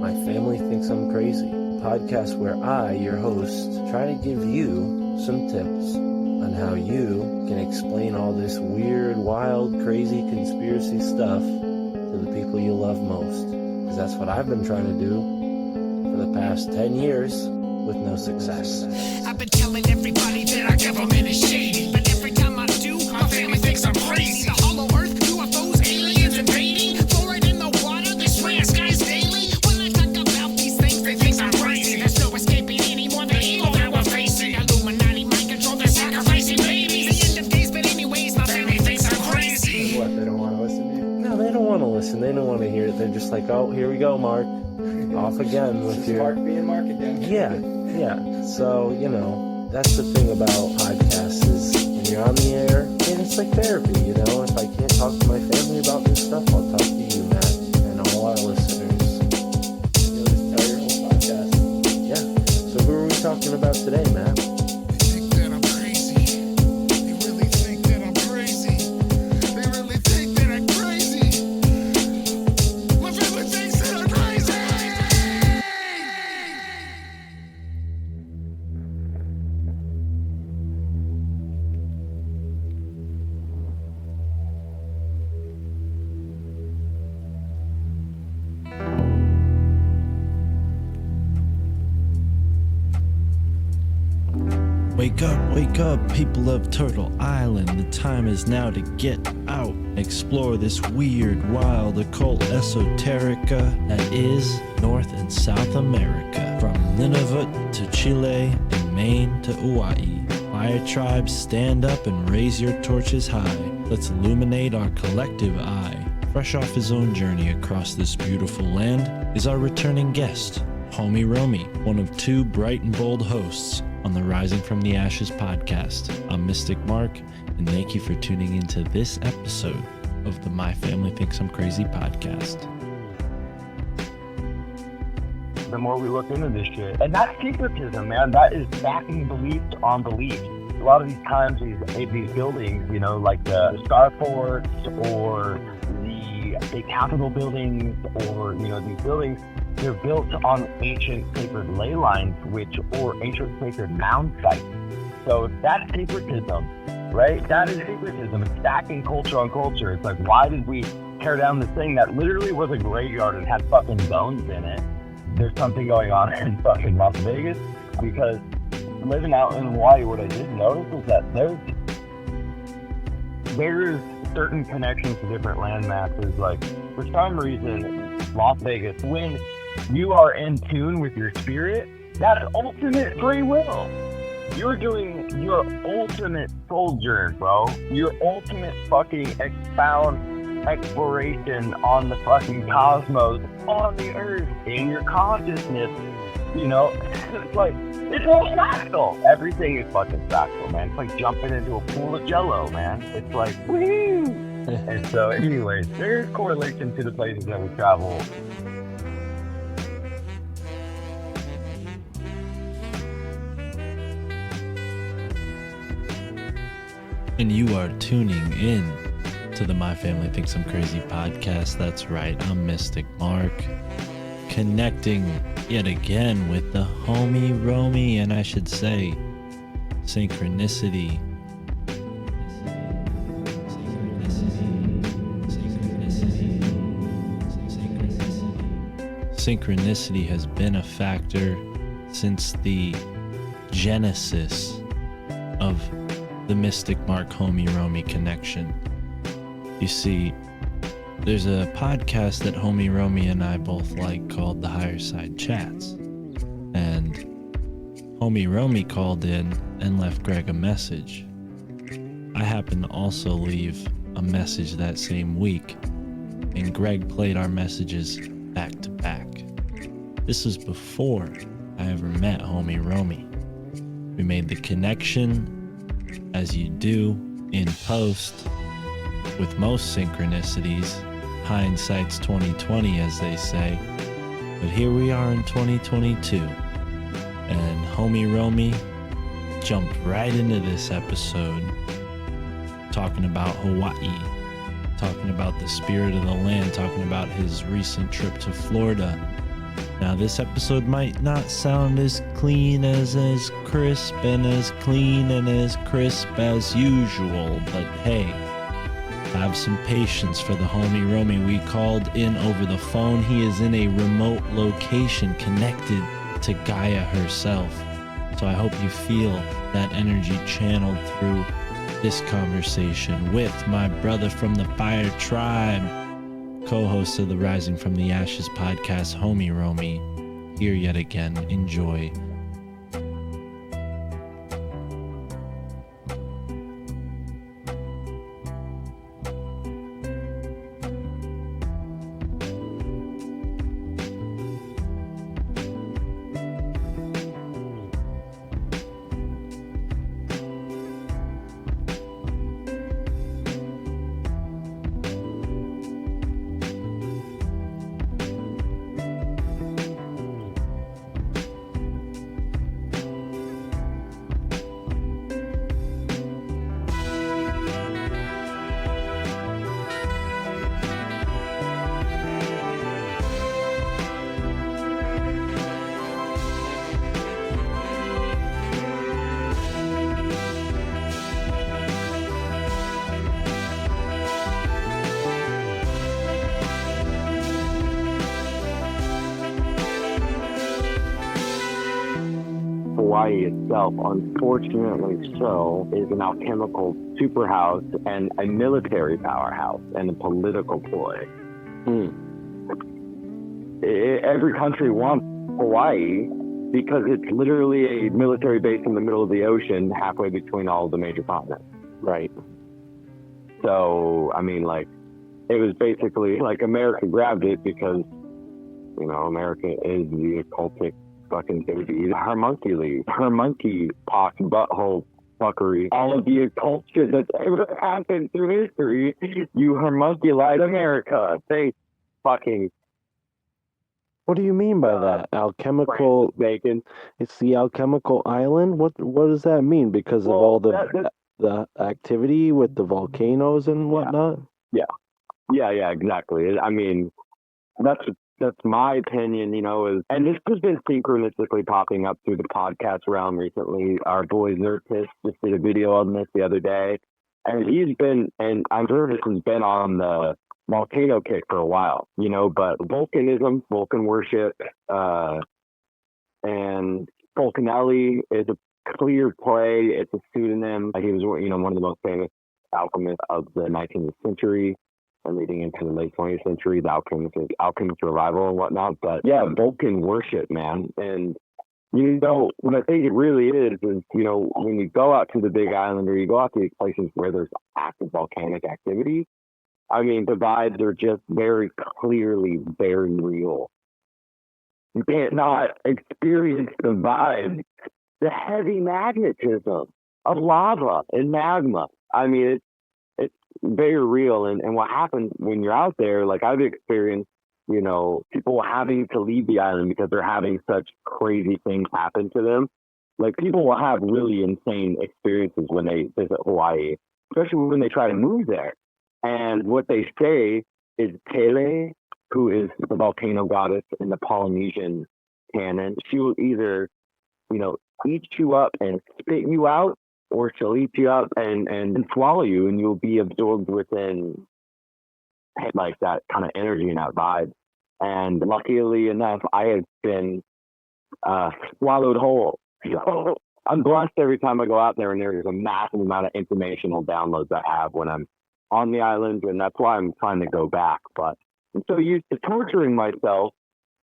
My Family Thinks I'm Crazy, a podcast where I, your host, try to give you some tips on how you can explain all this weird, wild, crazy conspiracy stuff to the people you love most. Because that's what I've been trying to do for the past 10 years with no success. I've been telling everybody that our government is shady, but every time I do, my family thinks I'm crazy. The hollow earth, UFOs, aliens invading, fluoride in the water, they swear skies daily. When I talk about these things, they think I'm crazy. There's no escaping anymore the evil that we're facing. Illuminati mind control, they're sacrificing babies. The end of days, but anyways, my family thinks I'm crazy. What, they don't want to listen to you? No, they don't want to listen. They don't want to hear it. They're just like, oh, here we go, Mark. Off again with your... Mark being Mark again. Yeah. So, that's the thing about podcasts is when you're on the air, and it's like therapy, If I can't talk to my family about this stuff, I'll talk to you, Matt, and all our listeners. You'll just tell your whole podcast. Yeah. So who are we talking about today, Matt? They think that I'm crazy. They really think that I'm crazy. They really think that I'm crazy. My family thinks that I'm crazy. Wake up, people of Turtle Island. The time is now to get out, explore this weird, wild, occult esoterica that is North and South America. From Nunavut to Chile and Maine to Hawaii. Fire tribes, stand up and raise your torches high. Let's illuminate our collective eye. Fresh off his own journey across this beautiful land is our returning guest, Homie Romy, one of two bright and bold hosts on the Rising from the Ashes podcast. I'm Mystic Mark, and thank you for tuning into this episode of the My Family Thinks I'm Crazy podcast. The more we look into this shit, and that's syncretism, man. That is backing belief on belief. A lot of these times, these buildings, like the starports or the state capitol buildings, or these buildings, they're built on ancient sacred ley lines, or ancient sacred mound sites. So that's syncretism, right? That is syncretism. It's stacking culture on culture. It's like, why did we tear down this thing that literally was a graveyard and had fucking bones in it? There's something going on in fucking Las Vegas, because living out in Hawaii, what I did notice is that there's certain connections to different land masses. Like, for some reason, Las Vegas, when you are in tune with your spirit, that is ultimate free will. You're doing your ultimate soul journey, bro. Your ultimate fucking exploration on the fucking cosmos, on the earth, in your consciousness. It's like, it's all fractal. Everything is fucking fractal, man. It's like jumping into a pool of jello, man. It's like, woo! And so, anyways, there's correlation to the places that we travel. And you are tuning in to the My Family Thinks I'm Crazy podcast. That's right, I'm Mystic Mark, connecting yet again with the homie Romy, and I should say synchronicity. Synchronicity has been a factor since the genesis of the Mystic Mark Homie Romy connection. You see, there's a podcast that Homie Romy and I both like called The Higher Side Chats. And Homie Romy called in and left Greg a message. I happened to also leave a message that same week, and Greg played our messages back to back. This was before I ever met Homie Romy. We made the connection, as you do in post with most synchronicities. Hindsight's 2020, as they say. But here we are in 2022, and Homie Romy jumped right into this episode talking about Hawaii, talking about the spirit of the land, talking about his recent trip to Florida, Now, this episode might not sound as clean as crisp and as clean and as crisp as usual, but hey, have some patience for the homie Romy we called in over the phone. He is in a remote location connected to Gaia herself. So I hope you feel that energy channeled through this conversation with my brother from the Fire Tribe, co-host of the Rising from the Ashes podcast, homie Romy, here yet again. Enjoy. Hawaii itself, unfortunately so, is an alchemical superhouse and a military powerhouse and a political ploy. Every country wants Hawaii because it's literally a military base in the middle of the ocean, halfway between all the major continents. Right. So, I mean, like, it was basically like America grabbed it because, you know, America is the occultic fucking baby. Her monkey pox butthole fuckery. All of the occult shit that's ever happened through history, you homunculite America. They fucking. What do you mean by that? Alchemical bacon. It's the alchemical island? What does that mean? Because of all the activity with the volcanoes and whatnot? Yeah, exactly. I mean, that's my opinion, you know, and this has been synchronistically popping up through the podcast realm recently. Our boy Zertis just did a video on this the other day, and he's been, and I'm sure this has been on the volcano kick for a while, you know, but volcanism, Vulcan worship, and Vulcanelli is a clear play. It's a pseudonym. He was, you know, one of the most famous alchemists of the 19th century. And leading into the late 20th century, the alchemist revival and whatnot. But yeah, Vulcan worship, man. And, you know, what I think it really is, you know, when you go out to the Big Island or you go out to these places where there's active volcanic activity, I mean, the vibes are just very clearly very real. You can't not experience the vibe, the heavy magnetism of lava and magma. I mean, it's very real. And what happens when you're out there, like I've experienced, you know, people having to leave the island because they're having such crazy things happen to them. Like people will have really insane experiences when they visit Hawaii, especially when they try to move there. And what they say is Pele, who is the volcano goddess in the Polynesian canon, she will either, you know, eat you up and spit you out, or she'll eat you up and swallow you, and you'll be absorbed within like that kind of energy and that vibe. And luckily enough, I have been swallowed whole. So I'm blessed every time I go out there, and there's a massive amount of informational downloads I have when I'm on the island, and that's why I'm trying to go back. But I'm so used to torturing myself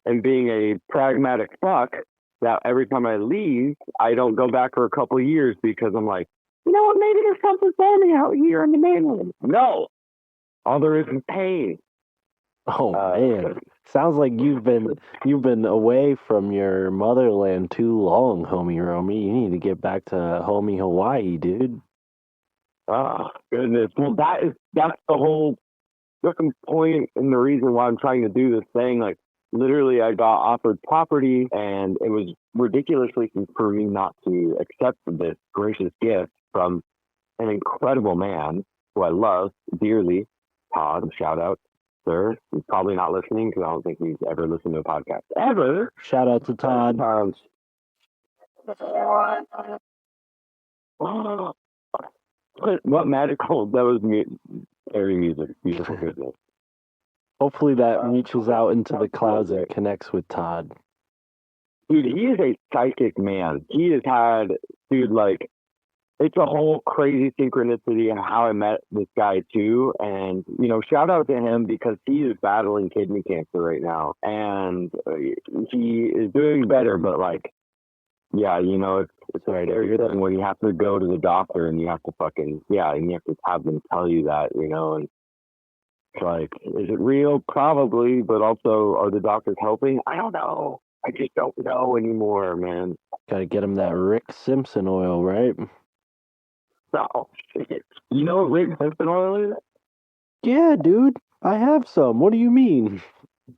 and being a pragmatic fuck that every time I leave, I don't go back for a couple of years because I'm like, you know what, maybe there's something for me out here in the mainland. No, all there is pain. Oh man, sounds like you've been away from your motherland too long, homie Romy. You need to get back to homie Hawaii, dude. Oh goodness. Well, that's the whole fucking point and the reason why I'm trying to do this thing. Like literally, I got offered property, and it was ridiculously for me not to accept this gracious gift from an incredible man who I love dearly, Todd. Shout out. sir. He's probably not listening because I don't think he's ever listened to a podcast ever. Shout out to Todd. What magical, that was fairy music. Beautiful goodness. Hopefully that reaches out into the clouds and connects with Todd. Dude, he is a psychic man. He has had, dude, like, it's a whole crazy synchronicity and how I met this guy too. And, you know, shout out to him because he is battling kidney cancer right now. And he is doing better, but like, yeah, you know, it's right every thing when you have to go to the doctor and you have to and you have to have them tell you that, you know, and it's like, is it real? Probably, but also, are the doctors helping? I don't know. I just don't know anymore, man. Gotta get him that Rick Simpson oil, right? Oh, shit. You know what Rick Simpson oil is? Yeah, dude. I have some. What do you mean?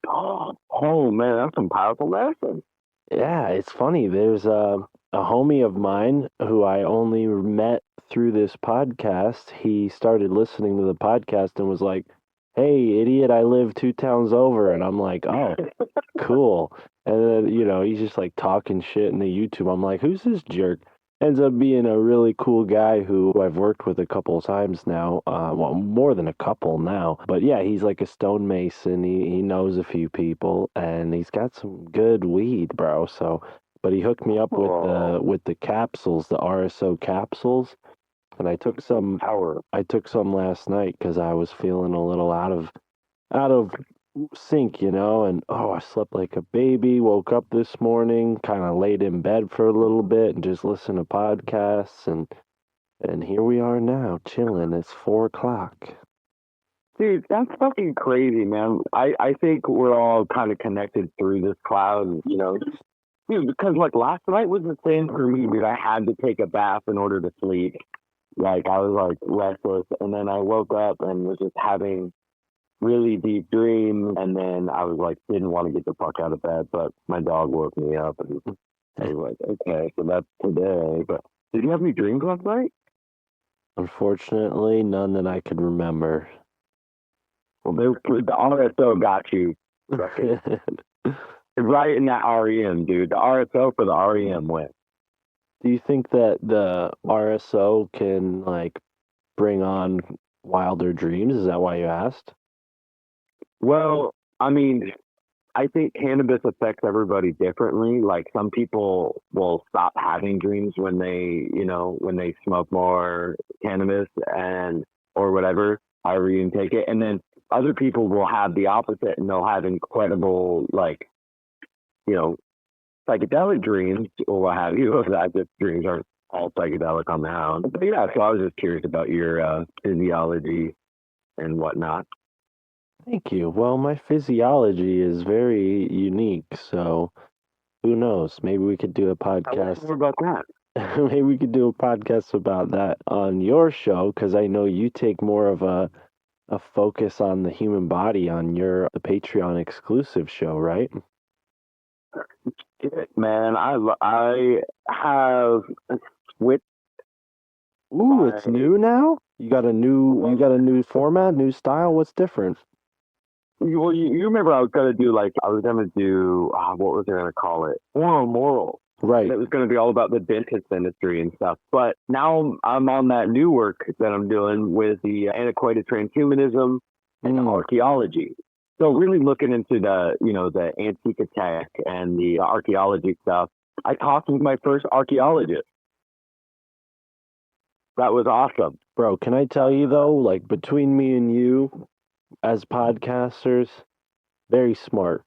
Oh man, that's some powerful medicine. Yeah, it's funny. There's a homie of mine who I only met through this podcast. He started listening to the podcast and was like, "Hey, idiot, I live 2 towns over." And I'm like, "Oh, cool." And then, you know, he's just like talking shit in the YouTube. I'm like, "Who's this jerk?" Ends up being a really cool guy who I've worked with a couple of times now. Well, more than a couple now. But yeah, he's like a stonemason. He knows a few people, and he's got some good weed, bro. So, but he hooked me up with the capsules, the RSO capsules, and I took some. I took some last night because I was feeling a little out of sync, you know, and I slept like a baby. Woke up this morning, kind of laid in bed for a little bit and just listened to podcasts, and here we are now, chilling. It's 4:00. Dude, that's fucking crazy, man. I think we're all kind of connected through this cloud, you know. Dude, because like last night was the same for me, dude. I had to take a bath in order to sleep. Like I was like restless, and then I woke up and was just having really deep dream, and then I was like, didn't want to get the fuck out of bed, but my dog woke me up, and I was like, okay, so that's today. But did you have any dreams last night? Unfortunately, none that I could remember. Well, the RSO got you. Right in that REM, dude. The RSO for the REM went. Do you think that the RSO can like bring on wilder dreams? Is that why you asked? Well, I mean, I think cannabis affects everybody differently. Like some people will stop having dreams when they smoke more cannabis or whatever, however you can take it. And then other people will have the opposite and they'll have incredible, like, you know, psychedelic dreams or what have you. That just dreams aren't all psychedelic on the hound. But yeah, so I was just curious about your physiology and whatnot. Thank you. Well, my physiology is very unique, so who knows? Maybe we could do a podcast. More about that. Maybe we could do a podcast about that on your show, because I know you take more of a focus on the human body on the Patreon exclusive show, right? Man, I have switched. Ooh, it's new now? You got a new format, new style? What's different? Well, you remember I was going to do what was I going to call it? Oral moral. Right. It was going to be all about the dentist industry and stuff. But now I'm on that new work that I'm doing with the antiquated transhumanism and archaeology. So really looking into the antique attack and the archaeology stuff. I talked with my first archaeologist. That was awesome. Bro, can I tell you though, like between me and you as podcasters, very smart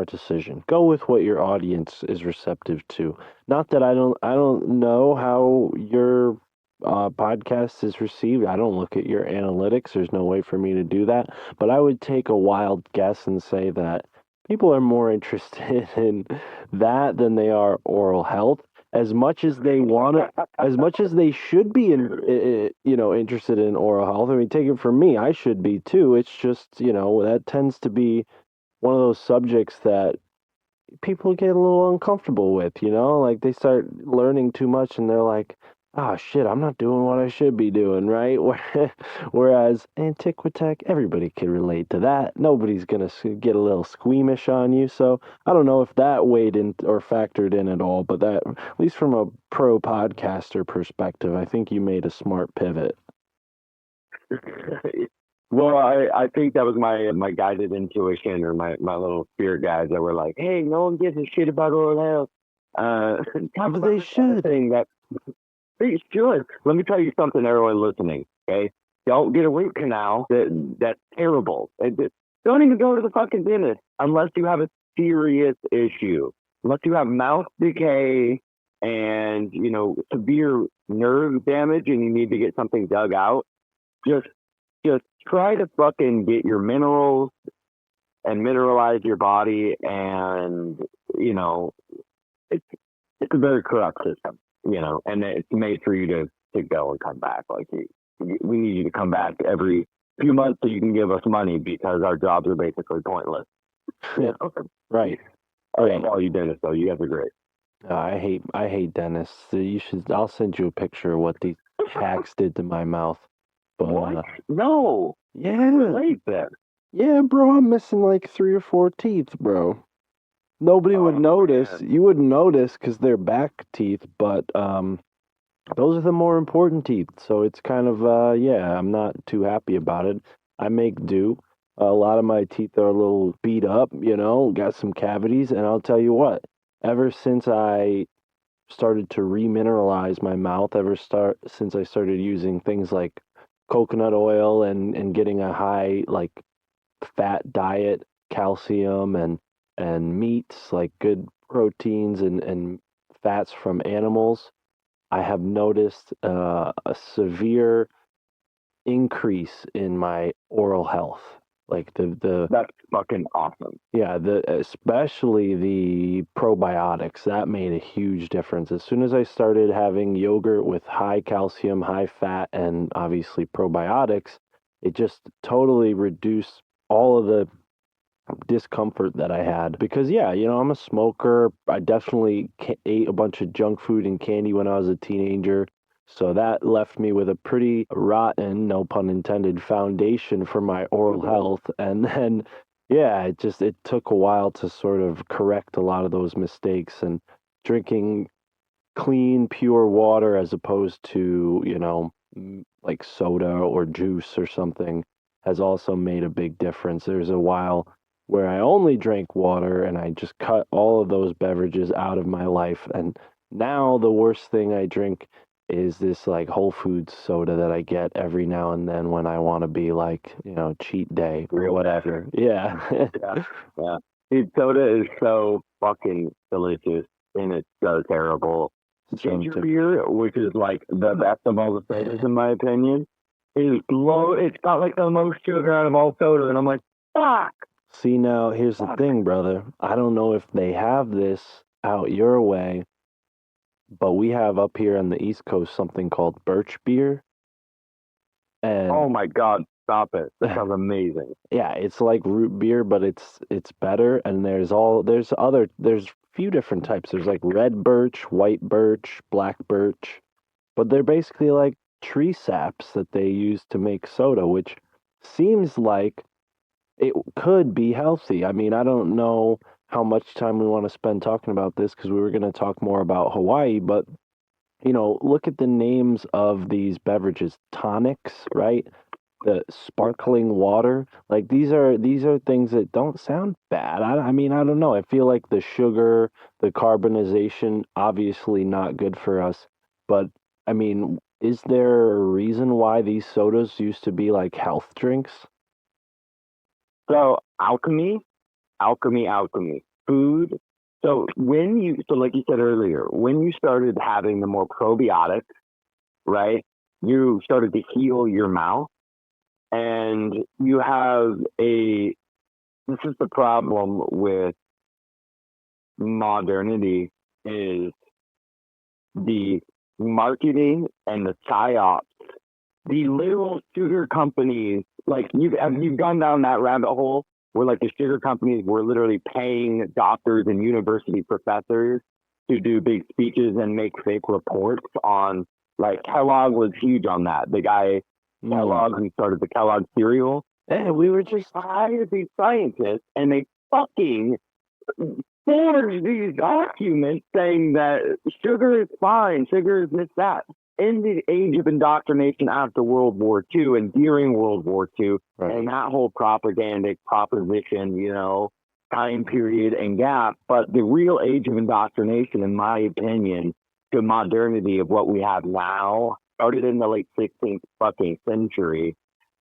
decision. Go with what your audience is receptive to. Not that I don't know how your podcast is received. I don't look at your analytics. There's no way for me to do that. But I would take a wild guess and say that people are more interested in that than they are oral health. As much as they want it, as much as they should be interested in oral health. I mean, take it from me, I should be too. It's just, that tends to be one of those subjects that people get a little uncomfortable with, like they start learning too much and they're like, oh shit, I'm not doing what I should be doing, right? Whereas Antiquitech, everybody can relate to that. Nobody's gonna get a little squeamish on you. So I don't know if that weighed in or factored in at all, but that, at least from a pro podcaster perspective, I think you made a smart pivot. Well, I think that was my guided intuition or my little spirit guides that were like, hey, no one gives a shit about oral health. Talk But about they this other should. thing that they should. Let me tell you something, everyone listening. Okay, don't get a root canal. That's terrible. Don't even go to the fucking dentist unless you have a serious issue. Unless you have mouth decay and severe nerve damage and you need to get something dug out. Just just try to fucking get your minerals and mineralize your body, and you know it's it's a very corrupt system, and it's made for you to go and come back. Like we need you to come back every few months so you can give us money because our jobs are basically pointless. Yeah, okay. Right. I Right. love all you dentists though. You guys are great. I hate dentists. So you should. I'll send you a picture of what these hacks did to my mouth. But What? No, yeah, relate that. yeah, bro, I'm missing like 3 or 4 teeth, bro. Nobody would Oh, notice. man. You wouldn't notice because they're back teeth, but those are the more important teeth. So it's kind of yeah, I'm not too happy about it. I make do. A lot of my teeth are a little beat up, got some cavities, and I'll tell you what, ever since I started to remineralize my mouth, since I started using things like coconut oil and getting a high like fat diet, calcium and meats, like good proteins and fats from animals, I have noticed a severe increase in my oral health. Like the That's fucking awesome. yeah, especially the probiotics, that made a huge difference. As soon as I started having yogurt with high calcium, high fat, and obviously probiotics, it just totally reduced all of the discomfort that I had. Because yeah, I'm a smoker. I definitely ate a bunch of junk food and candy when I was a teenager. So that left me with a pretty rotten, no pun intended, foundation for my oral health. And then, yeah, it took a while to sort of correct a lot of those mistakes, and drinking clean, pure water as opposed to, like soda or juice or something has also made a big difference. There's a while where I only drank water and I just cut all of those beverages out of my life. And now the worst thing I drink is this like Whole Foods soda that I get every now and then when I want to be like, cheat day or Real whatever. Yeah. Yeah, yeah. Dude, soda is so fucking delicious, and it's so terrible. Ginger So, beer, which is like the best of all the sodas in my opinion, is low. It's got like the most sugar out of all soda, and I'm like, fuck, see, now here's the fuck. thing, brother. I don't know if they have this out your way, but we have up here on the East Coast something called birch beer. Oh And my god, stop it! That sounds amazing. yeah, it's like root beer, but it's better. And there's few different types. There's like red birch, white birch, black birch, but they're basically like tree saps that they use to make soda, which seems like it could be healthy. I mean, I don't know how much time we want to spend talking about this because we were going to talk more about Hawaii, but look at the names of these beverages, tonics, right? The sparkling water, like these are things that don't sound bad. I mean, I don't know. I feel like the sugar, the carbonization, obviously not good for us. But I mean, is there a reason why these sodas used to be like health drinks? So alchemy, food. So like you said earlier, when you started having the more probiotics, right? You started to heal your mouth, and you have a. This is the problem with modernity is the marketing and the psyops. The literal sugar companies, like you've gone down that rabbit hole where like the sugar companies were literally paying doctors and university professors to do big speeches and make fake reports on Like Kellogg was huge on that. The guy Kellogg who started the Kellogg cereal. And we were just hired these scientists, and they fucking forged these documents saying that sugar is fine, sugar is this, that. In the age of indoctrination after World War II and during World War II, and that whole propagandic proposition, you know, time period and gap. But the real age of indoctrination, in my opinion, to modernity of what we have now started in the late 16th fucking century.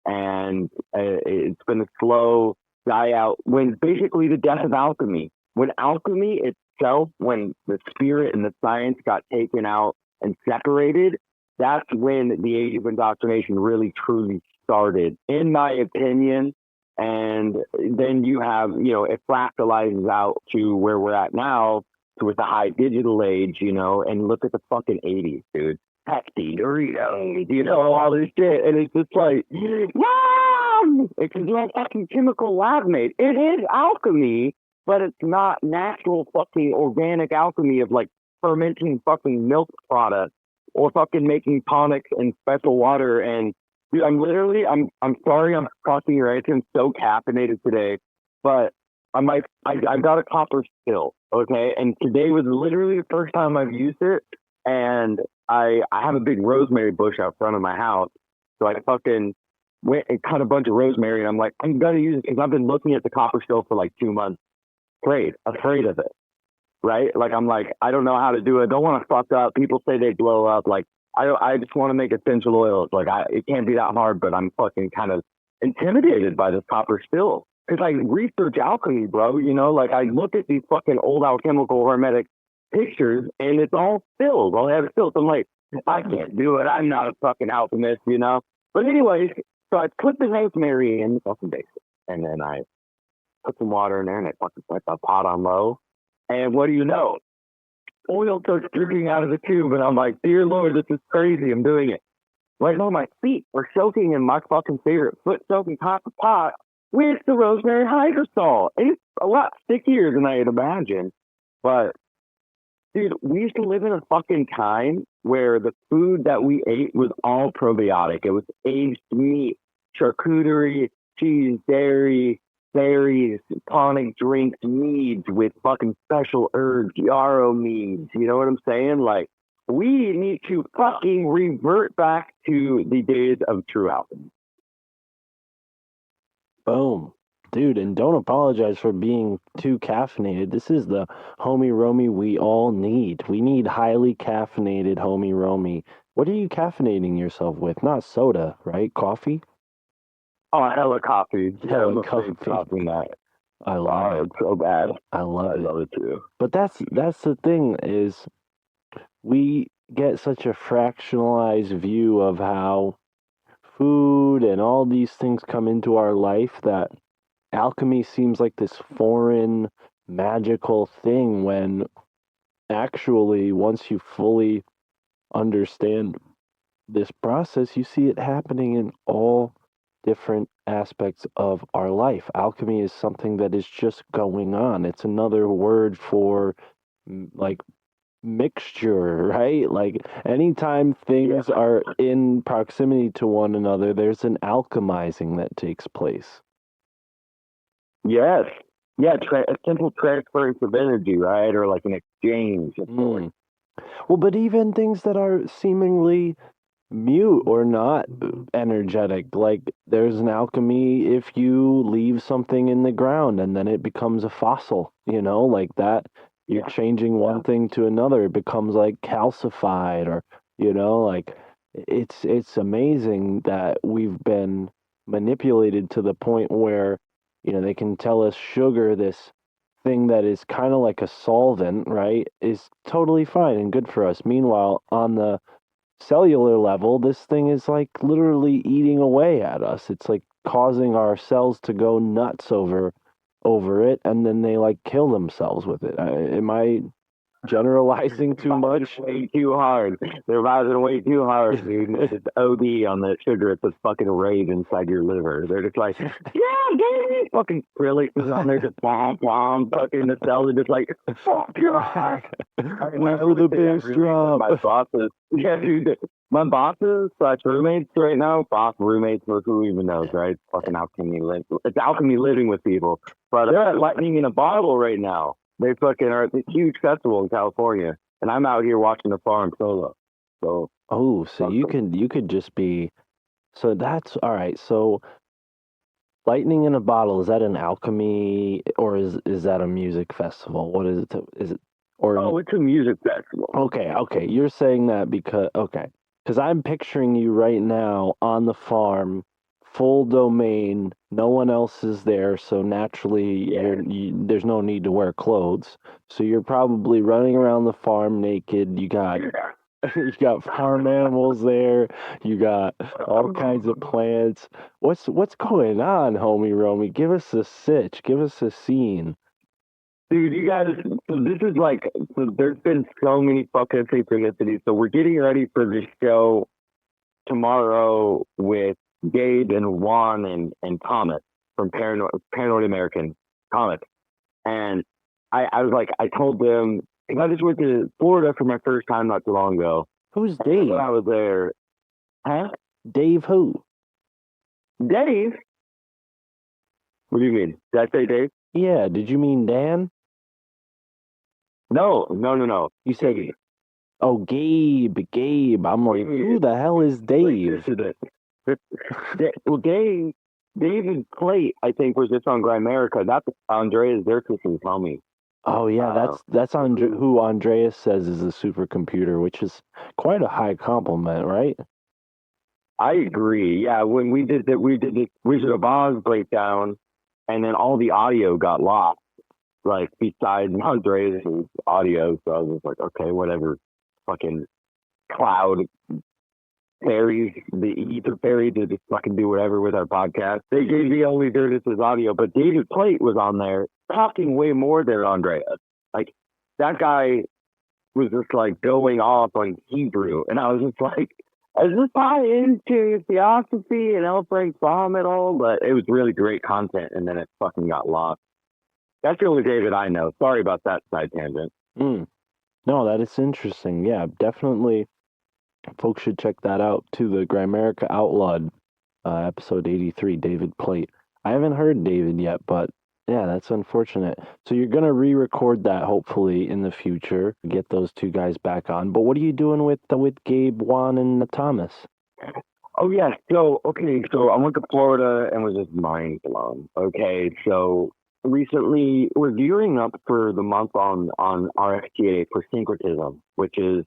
And it's been a slow die out when basically the death of alchemy. When alchemy itself, when the spirit and the science got taken out and separated, that's when the age of indoctrination really truly started, in my opinion. And then you have, you know, it fractalizes out to where we're at now, to with the high digital age, you know, and look at the fucking 80s, dude. Pepsi, Doritos, you know, all this shit. And it's just like, wow! It's like fucking chemical lab made. It is alchemy, but it's not natural fucking organic alchemy of like fermenting fucking milk products or fucking making tonics and special water. And dude, I'm sorry I'm crossing your eyes. I'm so caffeinated today, but I've got a copper still, okay? And today was literally the first time I've used it. And I have a big rosemary bush out front of my house. So I fucking went and cut a bunch of rosemary. And I'm like, I'm going to use it because I've been looking at the copper still for like 2 months. Afraid of it. Right? Like, I'm like, I don't know how to do it. Don't want to fuck up. People say they blow up. Like, I just want to make essential oils. Like, it can't be that hard, but I'm fucking kind of intimidated by this copper still. Because I research alchemy, bro. You know, like, I look at these fucking old alchemical hermetic pictures, and it's all stills. All I have is stills. I'm like, I can't do it. I'm not a fucking alchemist, you know? But anyways, so I put the rosemary in the fucking basin, and then I put some water in there, and I fucking put the pot on low. And what do you know? Oil starts dripping out of the tube, and I'm like, dear Lord, this is crazy. I'm doing it. Right now, my feet are soaking in my fucking favorite foot-soaking copper pot with the rosemary hydrosol. It's a lot stickier than I had imagined. But, dude, we used to live in a fucking time where the food that we ate was all probiotic. It was aged meat, charcuterie, cheese, dairy, berries, tonic drinks, meads with fucking special herbs, yarrow meads. You know what I'm saying? Like, we need to fucking revert back to the days of true alchemy. Boom. Dude, and don't apologize for being too caffeinated. This is the homie Romy we all need. We need highly caffeinated homie Romy. What are you caffeinating yourself with? Not soda, right? Coffee? Oh, hella coffee. Hella coffee. Night. I love it. It's so bad. I love it too. But that's the thing is we get such a fractionalized view of how food and all these things come into our life that alchemy seems like this foreign magical thing when actually once you fully understand this process, you see it happening in all different aspects of our life. Alchemy is something that is just going on. It's another word for like mixture, right? Like anytime things are in proximity to one another, there's an alchemizing that takes place. Yes. Yeah, a simple transference of energy, right? Or like an exchange. Well, but even things that are seemingly mute or not energetic, like there's an alchemy if you leave something in the ground and then it becomes a fossil, you know, like that. You're changing one thing to another, it becomes like calcified, or you know, like it's amazing that we've been manipulated to the point where, you know, they can tell us sugar, this thing that is kind of like a solvent, right, is totally fine and good for us. Meanwhile, on the cellular level, this thing is like literally eating away at us. It's like causing our cells to go nuts over it, and then they like kill themselves with it. Am I generalizing too much? Way too hard. They're rising way too hard, dude. It's OD on the sugar. It's just fucking rage inside your liver. They're just like, yeah, dude. Fucking Skrillex is on there just bomb. Fucking the cells are just like, fuck your ass. Whenever the bass drop. My bosses. Yeah, dude. My bosses slash roommates right now, roommates, who even knows, right? It's fucking alchemy. It's alchemy living with people. But they're at Lightning in a Bottle right now. They fucking are at this huge festival in California, and I'm out here watching the farm solo. So Oh, so you could just be. So that's all right. So Lightning in a Bottle, is that an alchemy or is that a music festival? What is it? Is it or it's a music festival. okay. You're saying that because I'm picturing you right now on the farm, full domain, no one else is there, so naturally there's no need to wear clothes. So you're probably running around the farm naked. You got you got farm animals there. You got all kinds of plants. What's going on, homie Romy? Give us a sitch. Give us a scene. Dude, you guys, so this is like, so there's been so many fucking synchronicities. So we're getting ready for this show tomorrow with Gabe and Juan and Thomas from Paranoid American Comics. And I was like, I told them, because I just went to Florida for my first time not too long ago. Who's Dave? When I was there. Huh? Dave who? Dave? What do you mean? Did I say Dave? Yeah, did you mean Dan? No. You said, oh, Gabe. I'm like, who the hell is Dave? Well, David Plate, I think, was just on Grimerica. That's Andreas Zerkis' homie. Oh yeah, that's who Andreas says is a supercomputer, which is quite a high compliment, right? I agree. Yeah, when we did this Wizard of Oz breakdown, and then all the audio got lost, like besides Andreas' audio. So I was just like, okay, whatever. Fucking cloud fairies, the ether fairy, to just fucking do whatever with our podcast. They gave me only Dirtis' audio, but David Plate was on there talking way more than Andreas. Like, that guy was just like going off on Hebrew, and I was just like, is this tie into Theosophy and L. Frank Baum at all? But it was really great content, and then it fucking got lost. That's the only David I know. Sorry about that side tangent. No, that is interesting. Yeah, definitely. Folks should check that out too. The Grimerica Outlawed, episode 83, David Plate. I haven't heard David yet, but yeah, that's unfortunate. So you're gonna re-record that hopefully in the future, get those two guys back on. But what are you doing with Gabe, Juan, and Thomas? Oh yeah, so I went to Florida and was just mind blown. Okay, so recently we're gearing up for the month on RFTA for syncretism, which is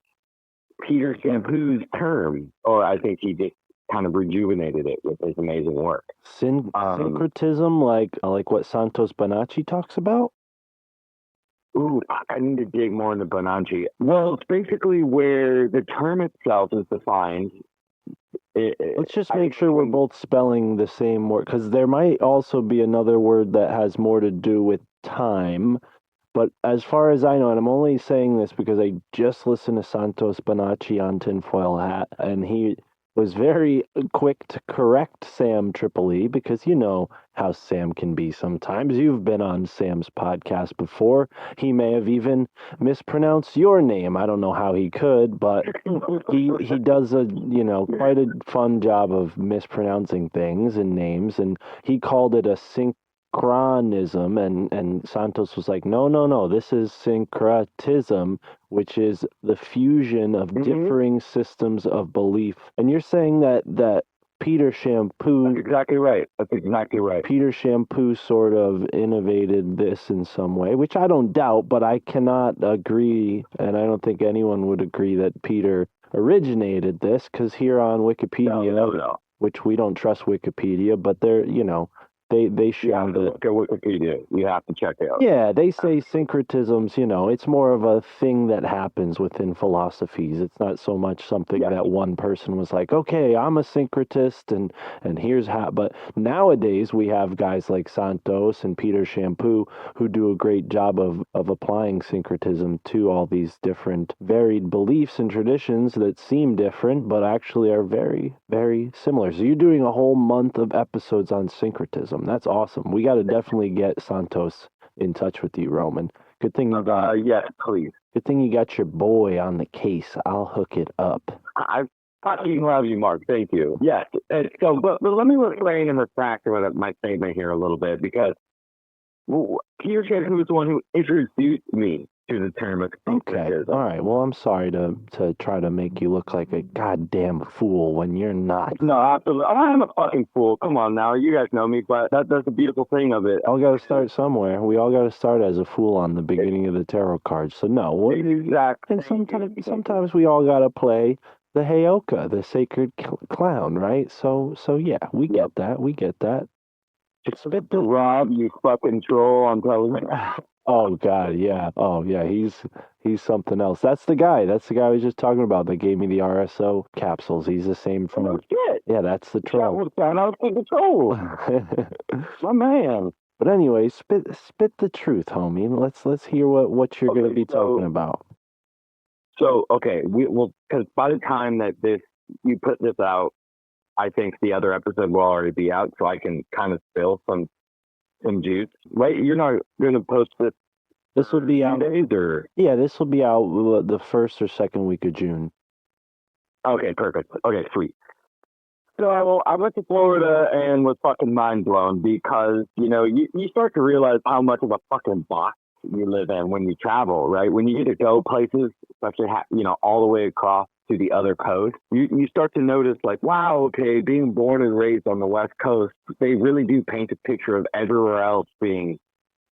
Peter Shampoo's term, or I think he just kind of rejuvenated it with his amazing work. Syncretism, like what Santos Bonacci talks about? Ooh, I need to dig more into Bonacci. Well, it's basically where the term itself is defined. Let's just make sure we're both spelling the same word, because there might also be another word that has more to do with time. But as far as I know, and I'm only saying this because I just listened to Santos Bonacci on Tinfoil Hat, and he was very quick to correct Sam Tripoli, because you know how Sam can be sometimes. You've been on Sam's podcast before. He may have even mispronounced your name. I don't know how he could, but he does quite a fun job of mispronouncing things and names, and he called it a synchronism, and Santos was like, no, this is syncretism, which is the fusion of differing systems of belief. And you're saying that Peter Shampoo... That's exactly right. Peter Shampoo sort of innovated this in some way, which I don't doubt, but I cannot agree, and I don't think anyone would agree that Peter originated this, because here on Wikipedia, no. which we don't trust Wikipedia, but they're, they show that. Look at Wikipedia. You have to check it out. Yeah, they say syncretisms, it's more of a thing that happens within philosophies. It's not so much something that one person was like, okay, I'm a syncretist and here's how. But nowadays we have guys like Santos and Peter Shampoo who do a great job of applying syncretism to all these different varied beliefs and traditions that seem different but actually are very, very similar. So you're doing a whole month of episodes on syncretism. That's awesome. We got to definitely get Santos in touch with you, Roman. Good thing you got. Yes, please. Good thing you got your boy on the case. I'll hook it up. Fucking love you, Mark. Thank you. Yes. So, but let me explain and retract my statement here a little bit because he or she who was the one who introduced me to the term of Okay. syncretism. All right. Well, I'm sorry to try to make you look like a goddamn fool when you're not. No, absolutely. I'm a fucking fool. Come on now. You guys know me, but that's the beautiful thing of it. All got to start somewhere. We all got to start as a fool on the beginning of the tarot cards. So no, what? Exactly. And sometimes we all got to play the Heyoka, the sacred clown, right? So yeah, we get that. We get that. Spit the Rob, you fucking troll. I'm telling you. Oh God, yeah. Oh yeah, he's something else. That's the guy. That's the guy I was just talking about that gave me the RSO capsules. He's the same from. Oh shit. Yeah, that's the That troll. was found out for the troll. My man. But anyway, spit the truth, homie. Let's hear what you're gonna be talking about. So okay, because by the time that you put this out, I think the other episode will already be out, so I can kind of spill some juice. Right? You're not going to post this. This will be out. Days or Yeah, this will be out the first or second week of June. Okay, perfect. Okay, sweet. So I went to Florida and was fucking mind blown because you start to realize how much of a fucking box you live in when you travel, right? When you get to go places, especially all the way across to the other coast, you start to notice like, wow, okay, being born and raised on the West Coast, they really do paint a picture of everywhere else being,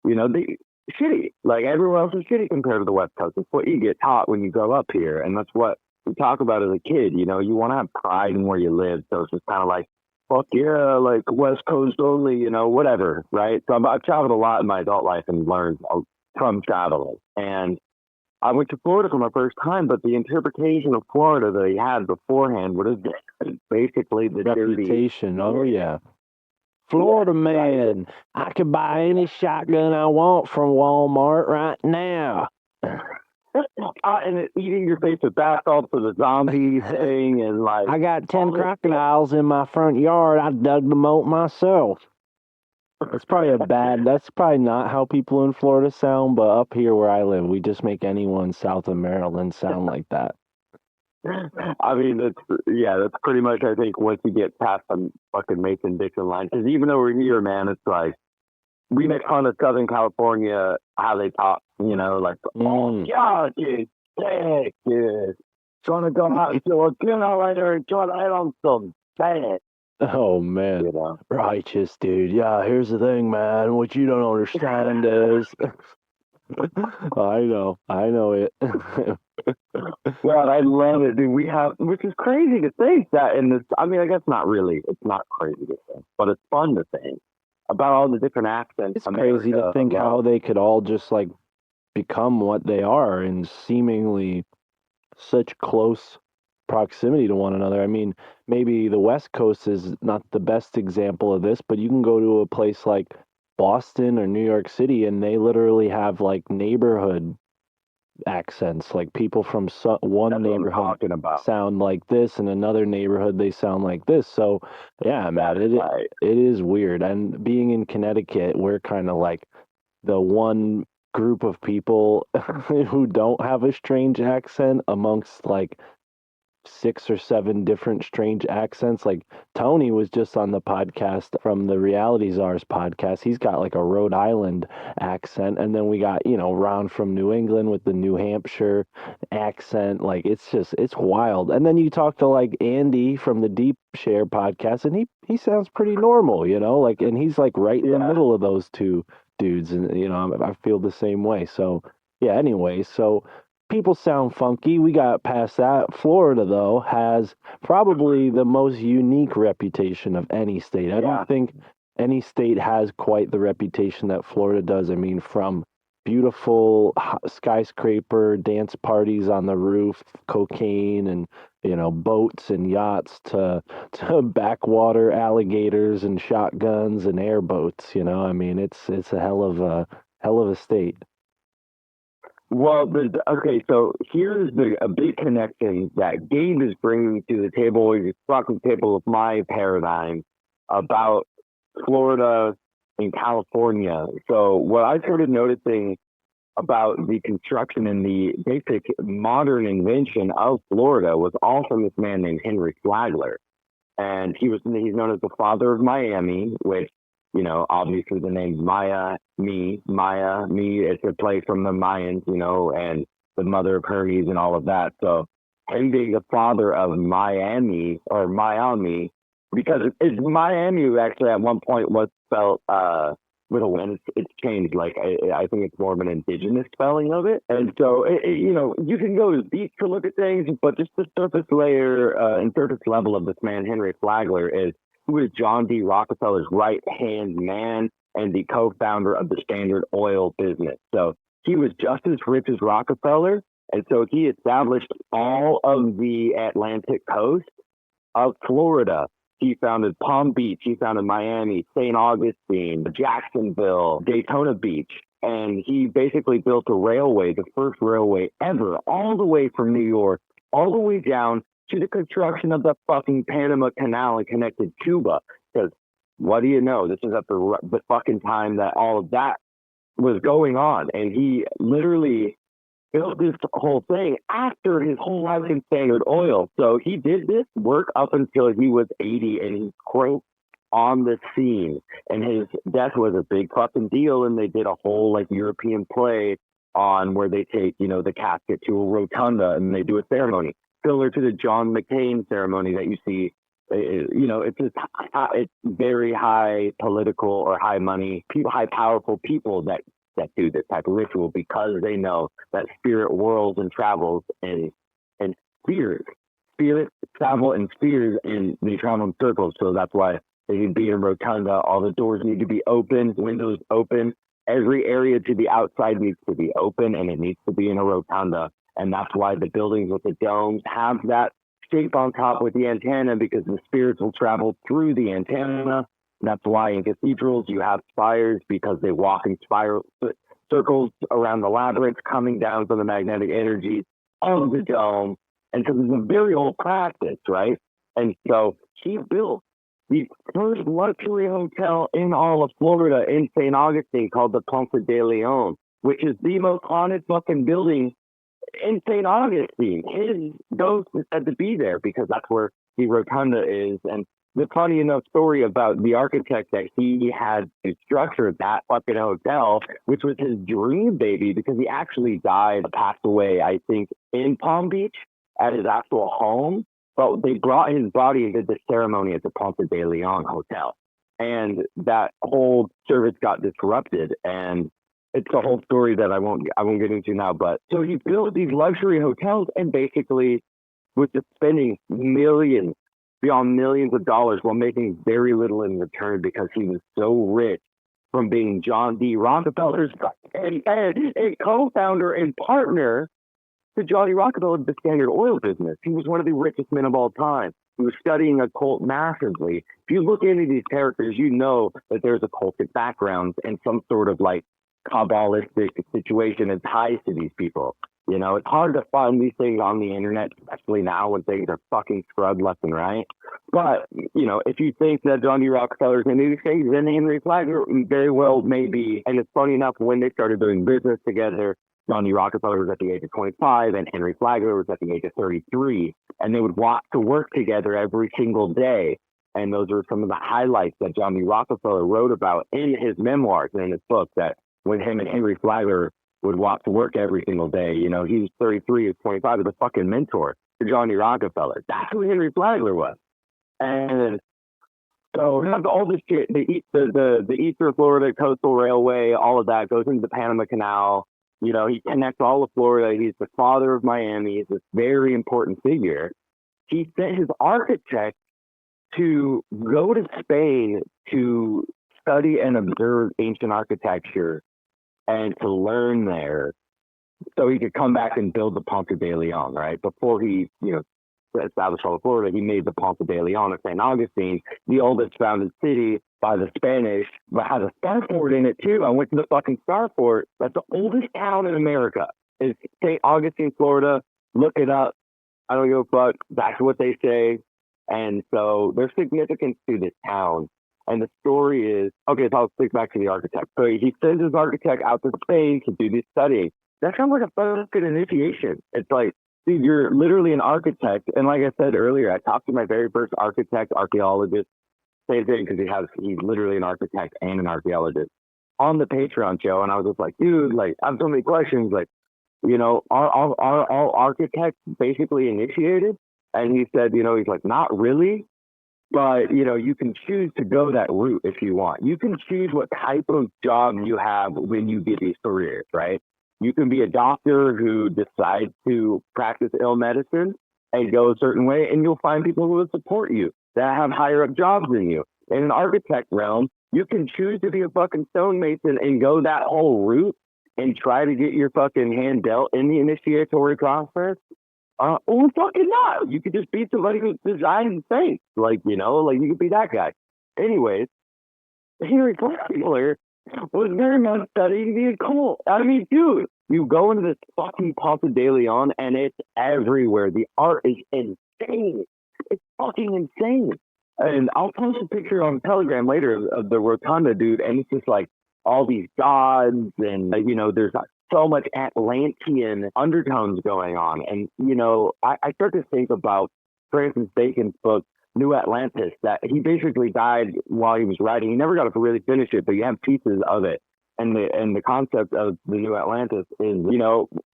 shitty. Like everywhere else is shitty compared to the West Coast. That's what you get taught when you grow up here, and that's what we talk about as a kid. You want to have pride in where you live, so it's just kind of like, fuck yeah, like West Coast only, whatever, right? So I've traveled a lot in my adult life and learned from traveling. And I went to Florida for my first time, but the interpretation of Florida that he had beforehand would have been basically the reputation. Oh yeah. Florida man, I could buy any shotgun I want from Walmart right now. And eating your face with bath salts for the zombie thing, and like I got 10 crocodiles in my front yard. I dug the moat myself. That's probably not how people in Florida sound, but up here where I live, we just make anyone south of Maryland sound like that. I mean, that's pretty much, I think, once you get past the fucking Mason-Dixon line. Because even though we're here, man, it's like, we make fun of Southern California, how they talk, like, oh, yeah, dude, sick, dude. Trying to go out and do a dinner later and try to hit on some bad. Oh, man. Righteous, dude. Yeah, here's the thing, man. What you don't understand is... I know it. Well, I love it, dude. Which is crazy to think that in this. I mean, I guess not really. It's not crazy to think, but it's fun to think about all the different accents. It's crazy to think how they could all just like become what they are in seemingly such close proximity to one another. I mean, maybe the West Coast is not the best example of this, but you can go to a place like Boston or New York City and they literally have like neighborhood accents. Like people from one neighborhood sound like this, and another neighborhood they sound like this. So yeah, man, it is weird. And being in Connecticut, we're kind of like the one group of people who don't have a strange accent amongst like 6 or 7 different strange accents. Like Tony was just on the podcast from the Reality Czars podcast. He's got like a Rhode Island accent. And then we got, Ron from New England with the New Hampshire accent. Like it's wild. And then you talk to like Andy from the Deep Share podcast and he sounds pretty normal, like, and he's like right in the middle of those two dudes. And, I feel the same way. So yeah, anyway, so people sound funky. We got past that. Florida, though, has probably the most unique reputation of any state. I don't think any state has quite the reputation that Florida does. I mean, from beautiful skyscraper dance parties on the roof, cocaine and, boats and yachts to backwater alligators and shotguns and airboats. I mean, it's a hell of a state. Well, okay, so here's a big connection that Gabe is bringing to the table. He's talking to the table of my paradigm about Florida and California. So what I started noticing about the construction and the basic modern invention of Florida was all from this man named Henry Flagler. And he's known as the father of Miami, which, obviously the name Maya, me, it's a play from the Mayans, and the mother of Hermes and all of that. So him being the father of Miami or Miami, because it's Miami actually at one point was spelled with a and it's changed. Like I think it's more of an indigenous spelling of it, and so you can go deep to look at things, but just the surface layer and surface level of this man Henry Flagler is who is John D. Rockefeller's right hand man and the co-founder of the Standard Oil business. So he was just as rich as Rockefeller, and so he established all of the Atlantic coast of Florida. He founded Palm Beach, he founded Miami, St. Augustine, Jacksonville, Daytona Beach, and he basically built a railway, the first railway ever, all the way from New York, all the way down to the construction of the fucking Panama Canal and connected Cuba. Because what do you know? This is at the fucking time that all of that was going on, and he literally built this whole thing after his whole life in Standard Oil. So he did this work up until he was 80, and he croaked on the scene. And his death was a big fucking deal, and they did a whole like European play on where they take, the casket to a rotunda and they do a ceremony similar to the John McCain ceremony that you see. It's very high political or high money people, high powerful people that do this type of ritual because they know that spirit whirls and travels and spirits travel in spheres and they travel in circles. So that's why they need to be in rotunda. All the doors need to be open, windows open. Every area to the outside needs to be open, and it needs to be in a rotunda. And that's why the buildings with the domes have that shape on top with the antenna, because the spirits will travel through the antenna. And that's why in cathedrals you have spires, because they walk in spiral circles around the labyrinth coming down from the magnetic energy of the dome. And so this is a very old practice, right? And so he built the first luxury hotel in all of Florida in St. Augustine called the Ponce de Leon, which is the most haunted fucking building in St. Augustine. His ghost is said to be there because that's where the rotunda is. And the funny enough story about the architect that he had to structure that fucking hotel, which was his dream baby, because he actually passed away, I think, in Palm Beach at his actual home. But they brought his body and did the ceremony at the Ponce de Leon Hotel. And that whole service got disrupted. And it's a whole story that I won't get into now. But so he built these luxury hotels and basically was just spending millions beyond millions of dollars while making very little in return, because he was so rich from being John D. Rockefeller's and a co-founder and partner to Johnny Rockefeller of the Standard Oil business. He was one of the richest men of all time. He was studying occult massively. If you look into these characters, you know that there's occultic backgrounds and some sort of like Kabbalistic situation and ties to these people. It's hard to find these things on the internet, especially now when things are fucking scrubbed left and right. But, if you think that John D. Rockefeller is going to do these things, then Henry Flagler very well may be. And it's funny enough, when they started doing business together, John D. Rockefeller was at the age of 25 and Henry Flagler was at the age of 33. And they would walk to work together every single day. And those are some of the highlights that John D. Rockefeller wrote about in his memoirs and in his book, that when him and Henry Flagler would walk to work every single day. He was 33, he was 25, was a fucking mentor to John D. Rockefeller. That's who Henry Flagler was. And so all this shit, the Eastern Florida Coastal Railway, all of that goes into the Panama Canal. He connects all of Florida. He's the father of Miami. He's this very important figure. He sent his architect to go to Spain to study and observe ancient architecture and to learn there, so he could come back and build the Ponce de Leon, right? Before he, established all of Florida, he made the Ponce de Leon at St. Augustine, the oldest founded city by the Spanish, but has a starport in it too. I went to the fucking starport. That's the oldest town in America. It's St. Augustine, Florida. Look it up. I don't give a fuck. That's what they say. And so there's significance to this town. And the story is, okay, so I'll stick back to the architect. So he sends his architect out to Spain to do this study. That sounds like a fucking initiation. It's like, dude, you're literally an architect. And like I said earlier, I talked to my very first architect, archaeologist, same thing, because he's literally an architect and an archaeologist on the Patreon show. And I was just like, dude, like, I have so many questions. Like, are all architects basically initiated? And he said, he's like, not really. But, you can choose to go that route if you want. You can choose what type of job you have when you get these careers, right? You can be a doctor who decides to practice ill medicine and go a certain way, and you'll find people who will support you that have higher up jobs than you. In an architect realm, you can choose to be a fucking stonemason and go that whole route and try to get your fucking hand dealt in the initiatory process. Or fucking not. You could just be somebody who designs things. Like you could be that guy. Anyways, Henry Flagler was very much studying the occult. I mean, dude, you go into this fucking Ponce de Leon and it's everywhere. The art is insane. It's fucking insane. And I'll post a picture on Telegram later of the rotunda, dude, and it's just like all these gods and, there's so much Atlantean undertones going on. And, I start to think about Francis Bacon's book, New Atlantis, that he basically died while he was writing. He never got to really finish it, but you have pieces of it. And the concept of the New Atlantis is,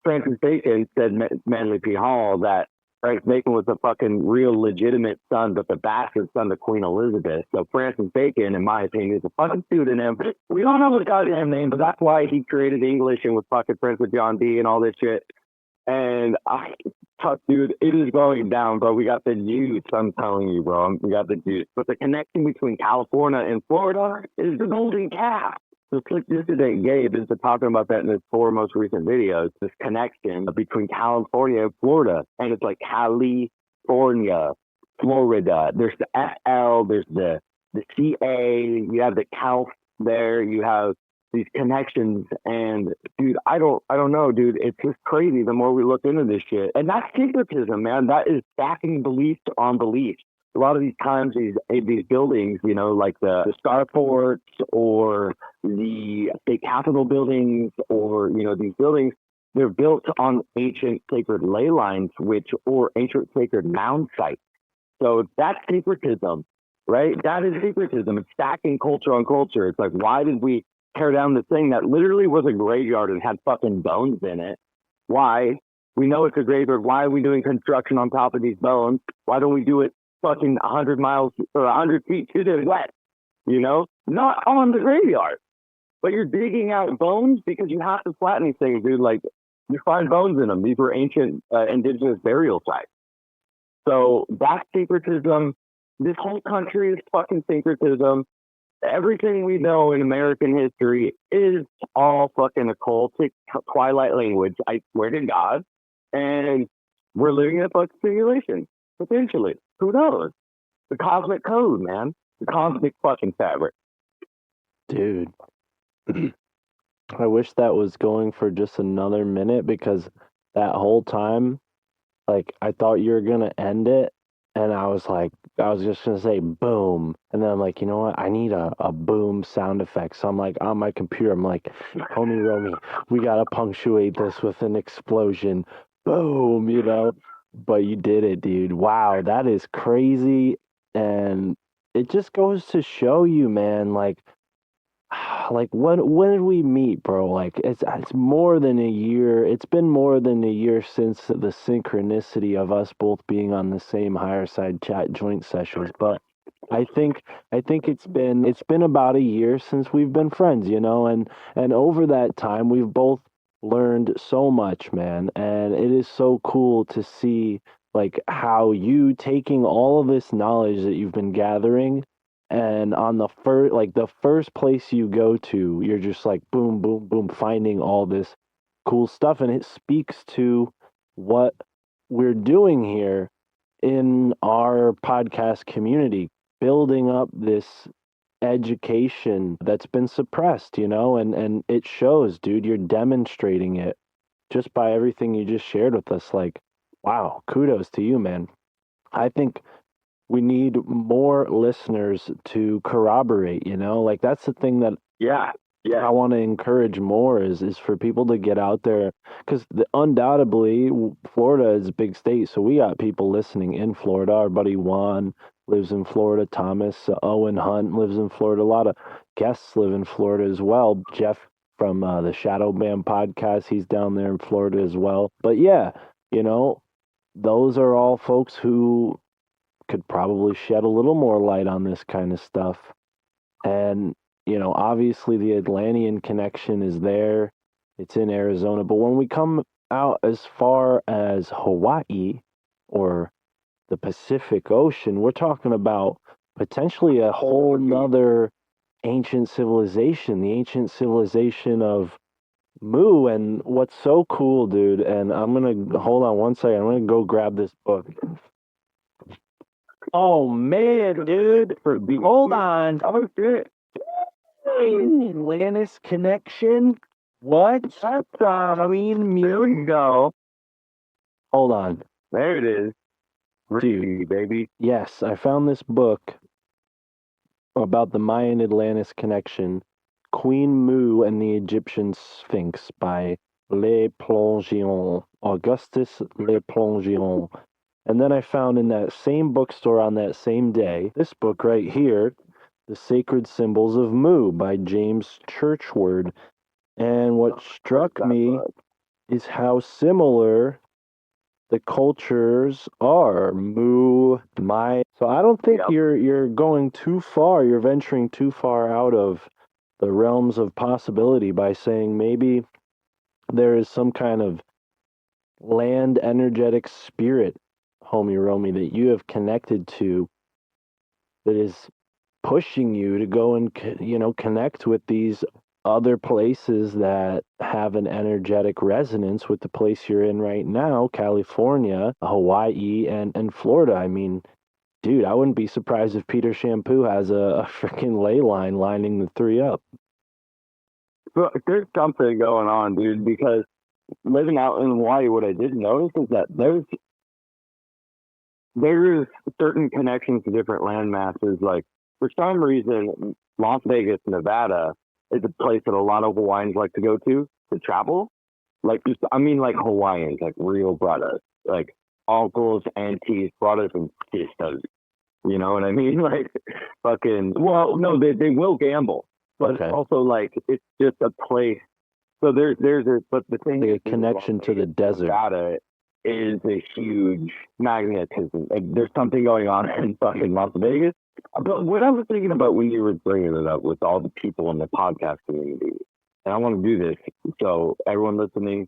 Francis Bacon said, Manly P. Hall, that Francis Bacon was a fucking real legitimate son, but the bastard son of Queen Elizabeth. So Francis Bacon, in my opinion, is a fucking pseudonym. We don't know his goddamn name, but that's why he created English and was fucking friends with John Dee and all this shit. And dude, it is going down, bro. We got the juice. I'm telling you, bro. We got the juice. But the connection between California and Florida is the golden calf. So Click Dissident Gabe is talking about that in his 4 most recent videos, this connection between California and Florida. And it's like California, Florida. There's the FL, there's the CA, you have the Calf there, you have these connections. And dude, I don't know, dude. It's just crazy the more we look into this shit. And that's syncretism, man. That is stacking belief on belief. A lot of these times, these buildings, like the starports or the state capitol buildings, or these buildings, they're built on ancient sacred ley lines, or ancient sacred mound sites. So that's syncretism, right? That is syncretism. It's stacking culture on culture. It's like, why did we tear down this thing that literally was a graveyard and had fucking bones in it? Why? We know it's a graveyard. Why are we doing construction on top of these bones? Why don't we do it fucking 100 miles or 100 feet to the west, not on the graveyard, but you're digging out bones because you have to flatten these things, dude. Like, you find bones in them. These were ancient indigenous burial sites. So that's syncretism. This whole country is fucking syncretism. Everything we know in American history is all fucking occultic twilight language. I swear to God. And we're living in a fucking simulation, potentially. Who knows? The cosmic code, man. The cosmic fucking fabric. Dude, I wish that was going for just another minute, because that whole time, like, I thought you were going to end it, and I was just going to say boom. And then I'm like, you know what? I need a boom sound effect. So I'm like, on my computer, I'm like, homie Romy, we got to punctuate this with an explosion. Boom, But you did it, dude. Wow, that is crazy. And it just goes to show you, man, like when did we meet, bro? Like, it's more than a year. It's been more than a year since the synchronicity of us both being on the same higher side chat joint sessions. But I think it's been about a year since we've been friends, and over that time we've both learned so much, man. And it is so cool to see, like, how you taking all of this knowledge that you've been gathering, and on the first place you go to, you're just like boom, boom, boom, finding all this cool stuff. And it speaks to what we're doing here in our podcast community, building up this education that's been suppressed, and it shows, dude. You're demonstrating it just by everything you just shared with us. Like, wow, kudos to you, man. I think we need more listeners to corroborate, like that's the thing that Yeah. I want to encourage more is for people to get out there because undoubtedly Florida is a big state, so we got people listening in Florida. Our buddy Juan lives in Florida. Thomas Owen Hunt lives in Florida. A lot of guests live in Florida as well. Jeff from the Shadow Band podcast, he's down there in Florida as well. But yeah, those are all folks who could probably shed a little more light on this kind of stuff. And obviously the Atlantean connection is there. It's in Arizona. But when we come out as far as Hawaii or the Pacific Ocean, we're talking about potentially a whole nother ancient civilization, the ancient civilization of Mu. And what's so cool, dude, and I'm going to hold on one second. I'm going to go grab this book. Oh, man, dude. Hold on. Oh, shit. Atlantis connection? What? That's Queen Mu. Go. Hold on. There it is. Dude, baby. yes, I found this book about the Mayan Atlantis connection, Queen Mu and the Egyptian Sphinx by Le Plongeon, Augustus Le Plongeon. And then I found in that same bookstore on that same day, this book right here, The Sacred Symbols of Mu by James Churchward. And what struck me is how similar the cultures are. Mu, Mai. So I don't think you're going too far. You're venturing too far out of the realms of possibility by saying maybe there is some kind of land energetic spirit, homie Romy, that you have connected to that is pushing you to go and connect with these other places that have an energetic resonance with the place you're in right now, California, Hawaii, and Florida. I mean, dude, I wouldn't be surprised if Peter Shampoo has a freaking ley line lining the three up. But there's something going on, dude, because living out in Hawaii, what I did notice is that there's certain connections to different land masses. Like, for some reason, Las Vegas, Nevada is a place that a lot of Hawaiians like to go to travel. Like, like Hawaiians, like real brothers, like uncles, aunties, brothers, and sisters. You know what I mean? Like, fucking, well, no, they will gamble, but Okay. it's also like, it's just a place. So but the thing Like is, a connection to the desert. Nevada is a huge magnetism. Like, there's something going on in fucking Las Vegas. But what I was thinking about when you were bringing it up with all the people in the podcast community, and I want to do this, so everyone listening,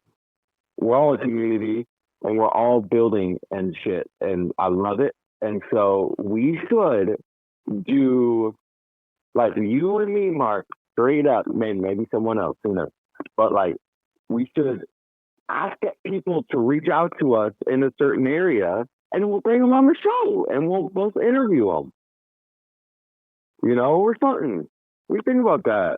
we're all a community, and we're all building and shit, and I love it. And so we should do, like, you and me, Mark, straight up, maybe someone else, who knows, but like, we should ask people to reach out to us in a certain area, and we'll bring them on the show, and we'll both interview them. Or something. What do you think about that?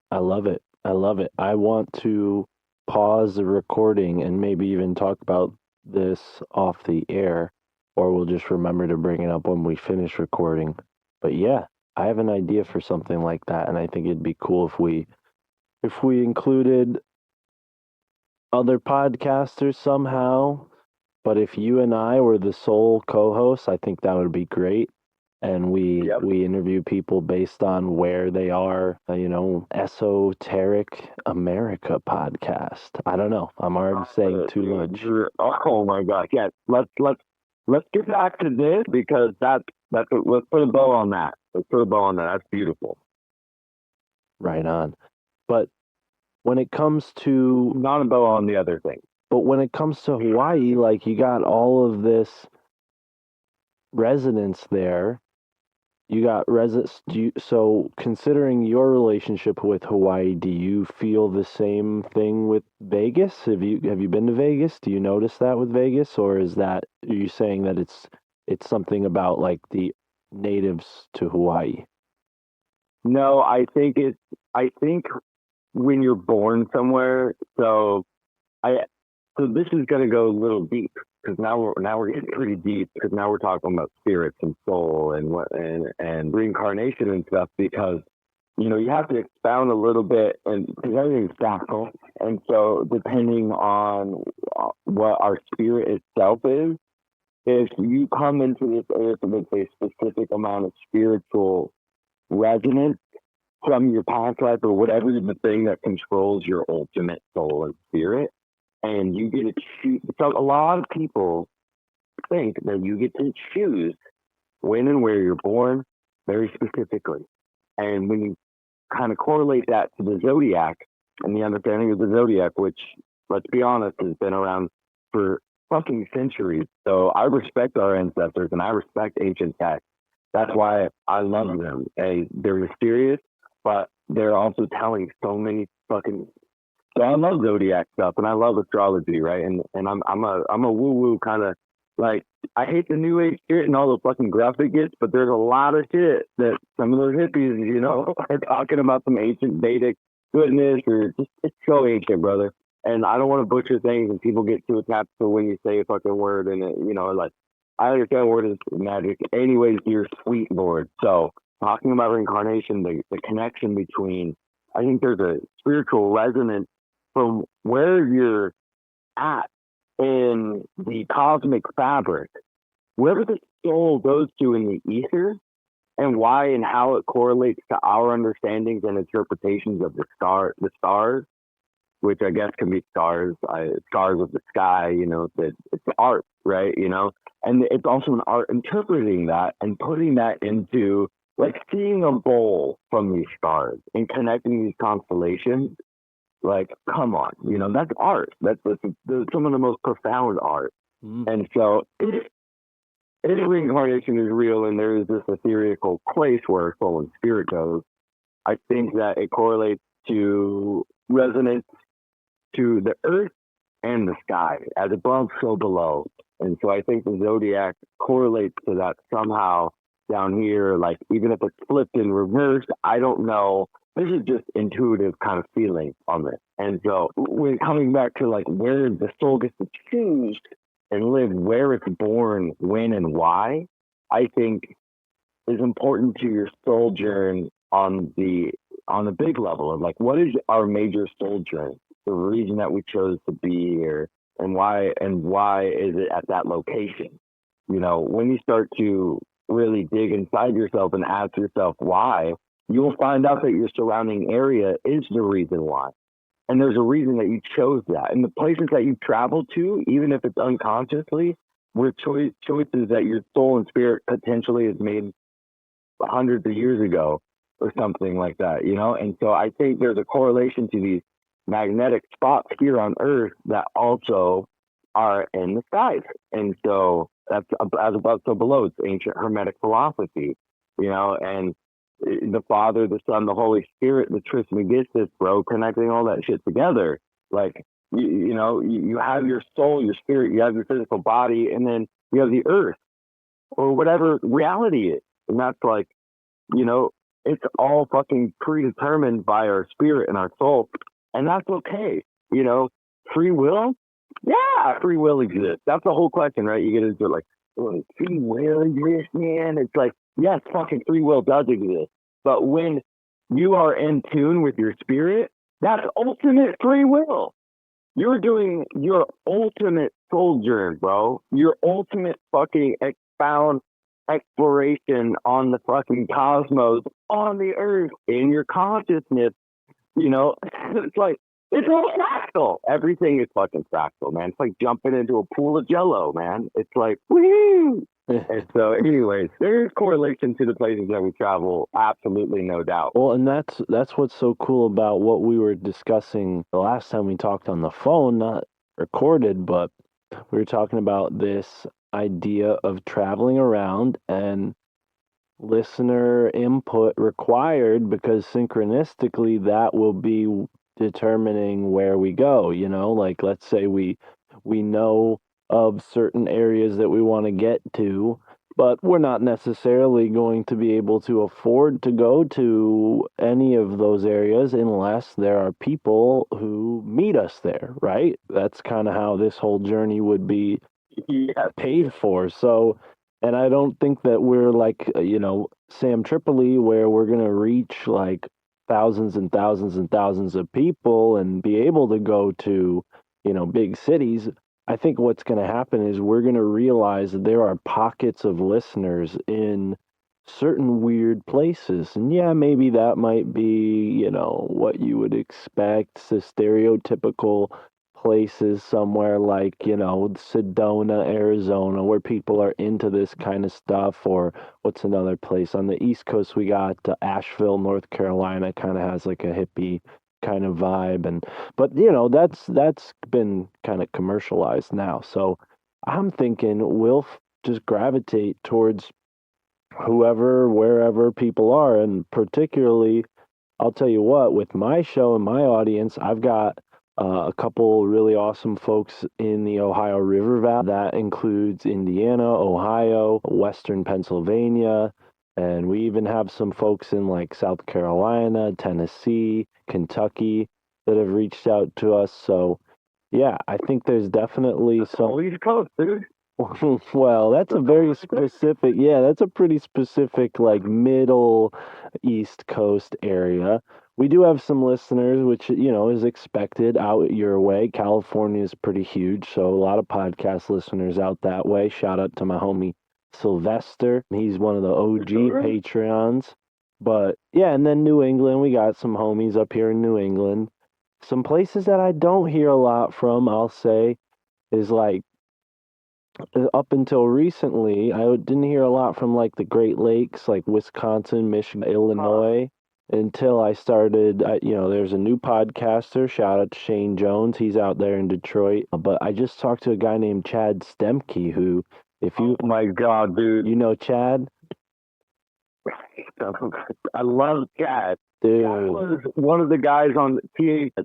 I love it. I love it. I want to pause the recording and maybe even talk about this off the air, or we'll just remember to bring it up when we finish recording. But yeah, I have an idea for something like that, and I think it'd be cool if we included other podcasters somehow. But if you and I were the sole co-hosts, I think that would be great. And we interview people based on where they are, esoteric America podcast. I don't know. I'm already saying too much. Oh my God! Yeah, let's get back to this, because let's put a bow on that. Let's put a bow on that. That's beautiful. Right on. But when it comes to not a bow on the other thing. But when it comes to Hawaii, like, you got all of this resonance there. You got so considering your relationship with Hawaii, do you feel the same thing with Vegas? Have you been to Vegas? Do you notice that with Vegas, or are you saying that it's something about like the natives to Hawaii? No, I think when you're born somewhere, so this is going to go a little deep, because now we're getting pretty deep, because now we're talking about spirits and soul and reincarnation and stuff, because you have to expound a little bit, and because everything's fractal, and so depending on what our spirit itself is, if you come into this earth with a specific amount of spiritual resonance from your past life or whatever the thing that controls your ultimate soul and spirit, and you get to choose. So a lot of people think that you get to choose when and where you're born very specifically. And when you kind of correlate that to the zodiac and the understanding of the zodiac, which, let's be honest, has been around for fucking centuries. So I respect our ancestors and I respect ancient texts. That's why I love them. They're mysterious, but they're also telling so many fucking. So I love zodiac stuff and I love astrology, right? And I'm a woo woo kind of, like, I hate the new age shit and all the fucking graphic gets, but there's a lot of shit that some of those hippies, are talking about some ancient Vedic goodness, or just, it's so ancient, brother. And I don't want to butcher things, and people get too attached to when you say a fucking word, and like, I understand word is magic. Anyways, you're sweet Lord. So talking about reincarnation, the connection between, I think there's a spiritual resonance from where you're at in the cosmic fabric, wherever the soul goes to in the ether, and why and how it correlates to our understandings and interpretations of the stars, which I guess can be stars of the sky. It's art, right? And it's also an art interpreting that and putting that into, like, seeing a bowl from these stars and connecting these constellations. Like, come on, that's art. That's some of the most profound art. And so, if reincarnation is real and there is this ethereal place where soul and spirit goes, I think that it correlates to resonance to the earth and the sky, as above, so below. And so I think the zodiac correlates to that somehow down here, like, even if it's flipped in reverse, I don't know. This is just intuitive kind of feeling on this. And so when coming back to, like, where the soul gets to choose and live, where it's born, when and why, I think is important to your soul journey on the big level of, like, what is our major soul journey? The reason that we chose to be here, and why is it at that location? When you start to really dig inside yourself and ask yourself why, you will find out that your surrounding area is the reason why. And there's a reason that you chose that. And the places that you travel to, even if it's unconsciously, were choices that your soul and spirit potentially has made hundreds of years ago or something like that, And so I think there's a correlation to these magnetic spots here on Earth that also are in the skies. And so that's as above, so below. It's ancient Hermetic philosophy, and the Father, the Son, the Holy Spirit, the Trismegistus, bro, connecting all that shit together. Like, you have your soul, your spirit, you have your physical body, and then you have the earth or whatever reality is. And that's like, it's all fucking predetermined by our spirit and our soul. And that's okay. Free will? Yeah, free will exists. That's the whole question, right? You get into it like, oh, free will exists, man. It's like, yes, fucking free will does exist. But when you are in tune with your spirit, that's ultimate free will. You're doing your ultimate soul journey, bro. Your ultimate fucking expound exploration on the fucking cosmos, on the earth, in your consciousness. It's like, it's all fractal. Everything is fucking fractal, man. It's like jumping into a pool of jello, man. It's like, woo! And so, anyways, there's correlation to the places that we travel, absolutely, no doubt. Well, and that's what's so cool about what we were discussing the last time we talked on the phone, not recorded, but we were talking about this idea of traveling around and listener input required, because synchronistically that will be determining where we go. Like, let's say we know of certain areas that we want to get to, but we're not necessarily going to be able to afford to go to any of those areas unless there are people who meet us there, right? That's kind of how this whole journey would be Yeah. paid for. So, and I don't think that we're like, Sam Tripoli, where we're going to reach like thousands and thousands and thousands of people and be able to go to, big cities. I think what's going to happen is we're going to realize that there are pockets of listeners in certain weird places. And yeah, maybe that might be, what you would expect, the stereotypical places somewhere like, Sedona, Arizona, where people are into this kind of stuff. Or what's another place on the East Coast? We got Asheville, North Carolina, kind of has like a hippie kind of vibe. And but that's been kind of commercialized now. So I'm thinking we'll just gravitate towards whoever, wherever people are. And particularly, I'll tell you what, with my show and my audience, I've got a couple really awesome folks in the Ohio River Valley. That includes Indiana, Ohio, Western Pennsylvania, and we even have some folks in like South Carolina, Tennessee, Kentucky that have reached out to us. So, yeah, I think there's definitely some. East Coast, dude. Well, that's a very specific, yeah, that's a pretty specific, like middle East Coast area. We do have some listeners, which, is expected out your way. California is pretty huge, so a lot of podcast listeners out that way. Shout out to my homie Sylvester. He's one of the OG Patreons. But yeah, and then New England, we got some homies up here in New England. Some places that I don't hear a lot from, I'll say, is like up until recently, I didn't hear a lot from like the Great Lakes, like Wisconsin, Michigan, Illinois, until I started. There's a new podcaster. Shout out to Shane Jones. He's out there in Detroit. But I just talked to a guy named Chad Stemke, who, if you, Oh my God, dude. you know Chad, I love Chad. dude. Chad was one of the guys on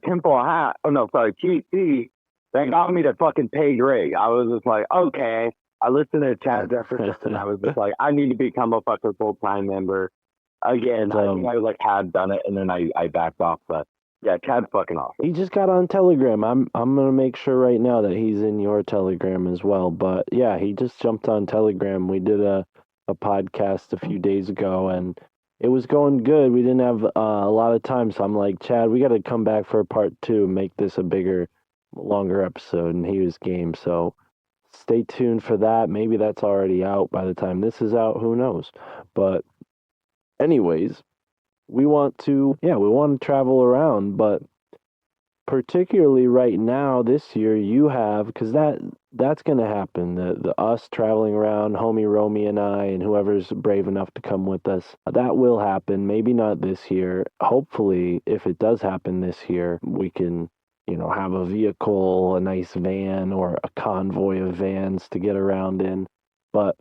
Temple Hat. Oh no, sorry, TC. That got me to fucking pay Greg. I was just like, okay. I listened to Chad's efforts and I was just like, I need to become a fucking full-time member. Again, I think I like had done it and then I backed off. But yeah, Chad's fucking awesome. He just got on Telegram. I'm gonna make sure right now that he's in your Telegram as well. But yeah, he just jumped on Telegram. We did a podcast a few days ago and it was going good. We didn't have a lot of time, so I'm like, Chad, we got to come back for a part 2 and make this a bigger, longer episode. And he was game. So stay tuned for that. Maybe that's already out by the time this is out. Who knows? But anyways, we want to travel around, but particularly right now this year you have, because that's going to happen, the us traveling around, homie Romy and I and whoever's brave enough to come with us, that will happen. Maybe not this year. Hopefully, if it does happen this year, we can have a vehicle, a nice van or a convoy of vans to get around in. But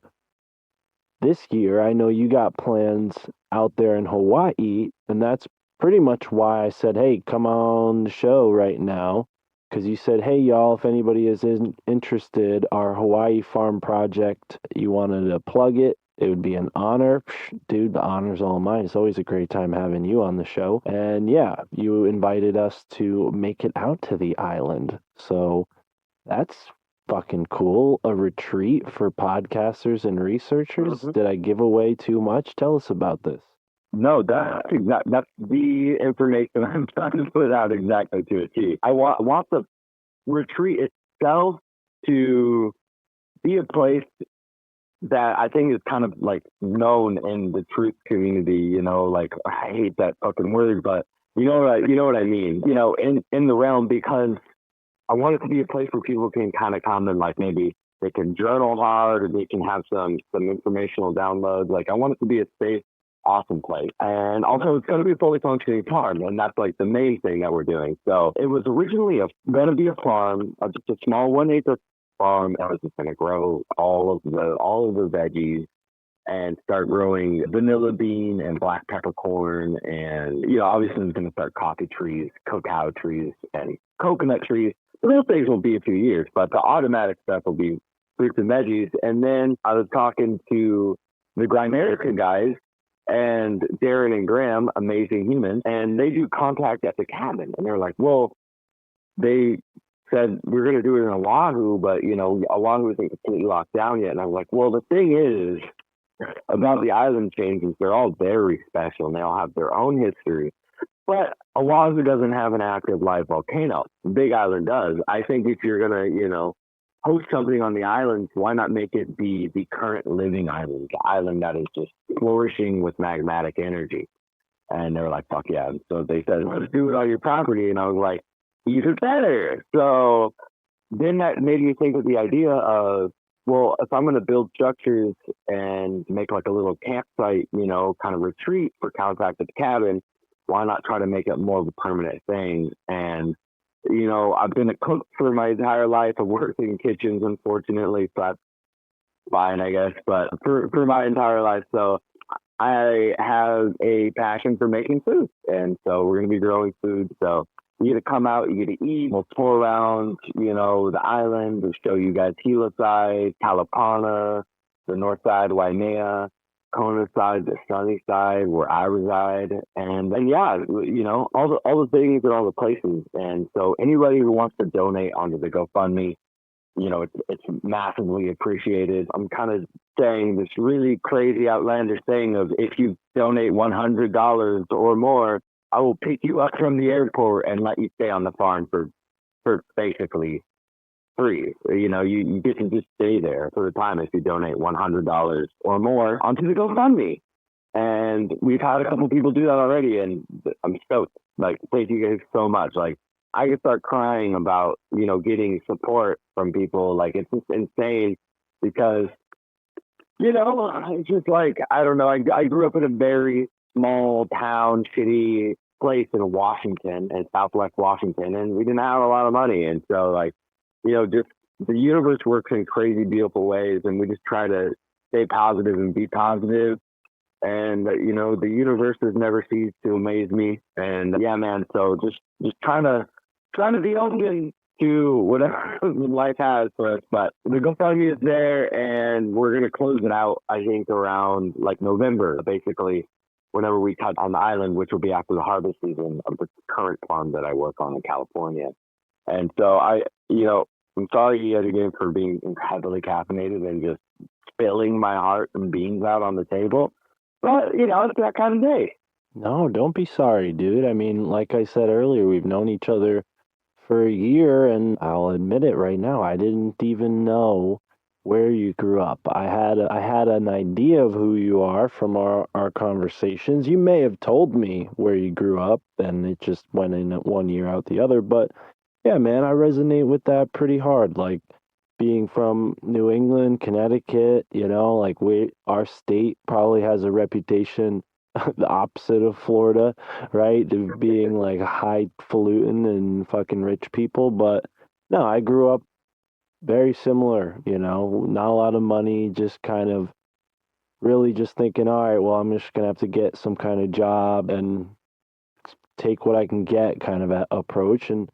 this year I know you got plans out there in Hawaii, and that's pretty much why I said, hey, come on the show right now, because you said, hey, y'all, if anybody is interested, our Hawaii farm project, you wanted to plug it, it would be an honor. Dude, the honor's all mine. It's always a great time having you on the show. And yeah, you invited us to make it out to the island. So that's fucking cool. A retreat for podcasters and researchers. Mhm. Did I give away too much? Tell us about this. No, that's the information I'm trying to put out exactly to a T. I want the retreat itself to be a place that I think is kind of like known in the truth community. Like I hate that fucking word, but you know what I mean. In the realm, because I want it to be a place where people can kind of come and like maybe they can journal hard or they can have some informational downloads. Like I want it to be a safe, awesome place. And also it's going to be a fully functioning farm. And that's like the main thing that we're doing. So it was originally going to be a farm, just a small 1-acre farm. I was just going to grow all of the veggies and start growing vanilla bean and black peppercorn. And, obviously it's going to start coffee trees, cacao trees, and coconut trees. The real things will be a few years, but the automatic stuff will be fruits and veggies. And then I was talking to the Grimerica guys and Darren and Graham, amazing humans, and they do contact at the cabin. And they're like, well, they said we're going to do it in Oahu, but Oahu isn't completely locked down yet. And I was like, well, the thing is about the island changes, they're all very special and they all have their own history. But Oahu doesn't have an active live volcano. Big Island does. I think if you're gonna, host something on the islands, why not make it be the current living island, the island that is just flourishing with magmatic energy? And they were like, fuck yeah. And so they said, let's do it on your property. And I was like, even better. So then that made me think of the idea of, well, if I'm going to build structures and make like a little campsite, kind of retreat for Contact at the Cabin, why not try to make it more of a permanent thing? And, I've been a cook for my entire life. I've worked in kitchens, unfortunately, so that's fine, I guess, but for my entire life. So I have a passion for making food. And so we're going to be growing food. So you get to come out, you get to eat. We'll tour around, the island. We'll show you guys Hilo side, Kalapana, the north side, Waimea, Kona side, the sunny side where I reside. And yeah, all the things and all the places. And so anybody who wants to donate onto the GoFundMe, it's massively appreciated. I'm kind of saying this really crazy outlandish thing of if you donate $100 or more, I will pick you up from the airport and let you stay on the farm for basically free. You get to just stay there for the time if you donate $100 or more onto the GoFundMe. And we've had a couple people do that already, and I'm stoked. Like, thank you guys so much. Like, I could start crying about, getting support from people. Like, it's just insane because, it's just like, I don't know. I grew up in a very small town, shitty place in Washington, in Southwest Washington, and we didn't have a lot of money. And so, like, just the universe works in crazy, beautiful ways, and we just try to stay positive and be positive. And, the universe has never ceased to amaze me. And yeah, man, so just trying to be open to whatever life has for us. But the GoFundMe is there, and we're going to close it out, I think, around like November, basically, whenever we touch on the island, which will be after the harvest season of the current farm that I work on in California. And so I'm sorry yet again for being heavily caffeinated and just spilling my heart and beans out on the table. But, it's that kind of day. No, don't be sorry, dude. I mean, like I said earlier, we've known each other for a year, and I'll admit it right now, I didn't even know where you grew up. I had an idea of who you are from our conversations. You may have told me where you grew up, and it just went in at one ear out the other. But yeah, man, I resonate with that pretty hard. Like, being from New England, Connecticut, like our state probably has a reputation the opposite of Florida, right? Of being like highfalutin and fucking rich people. But no, I grew up very similar, not a lot of money, just kind of really just thinking, all right, well, I'm just going to have to get some kind of job and take what I can get kind of approach. And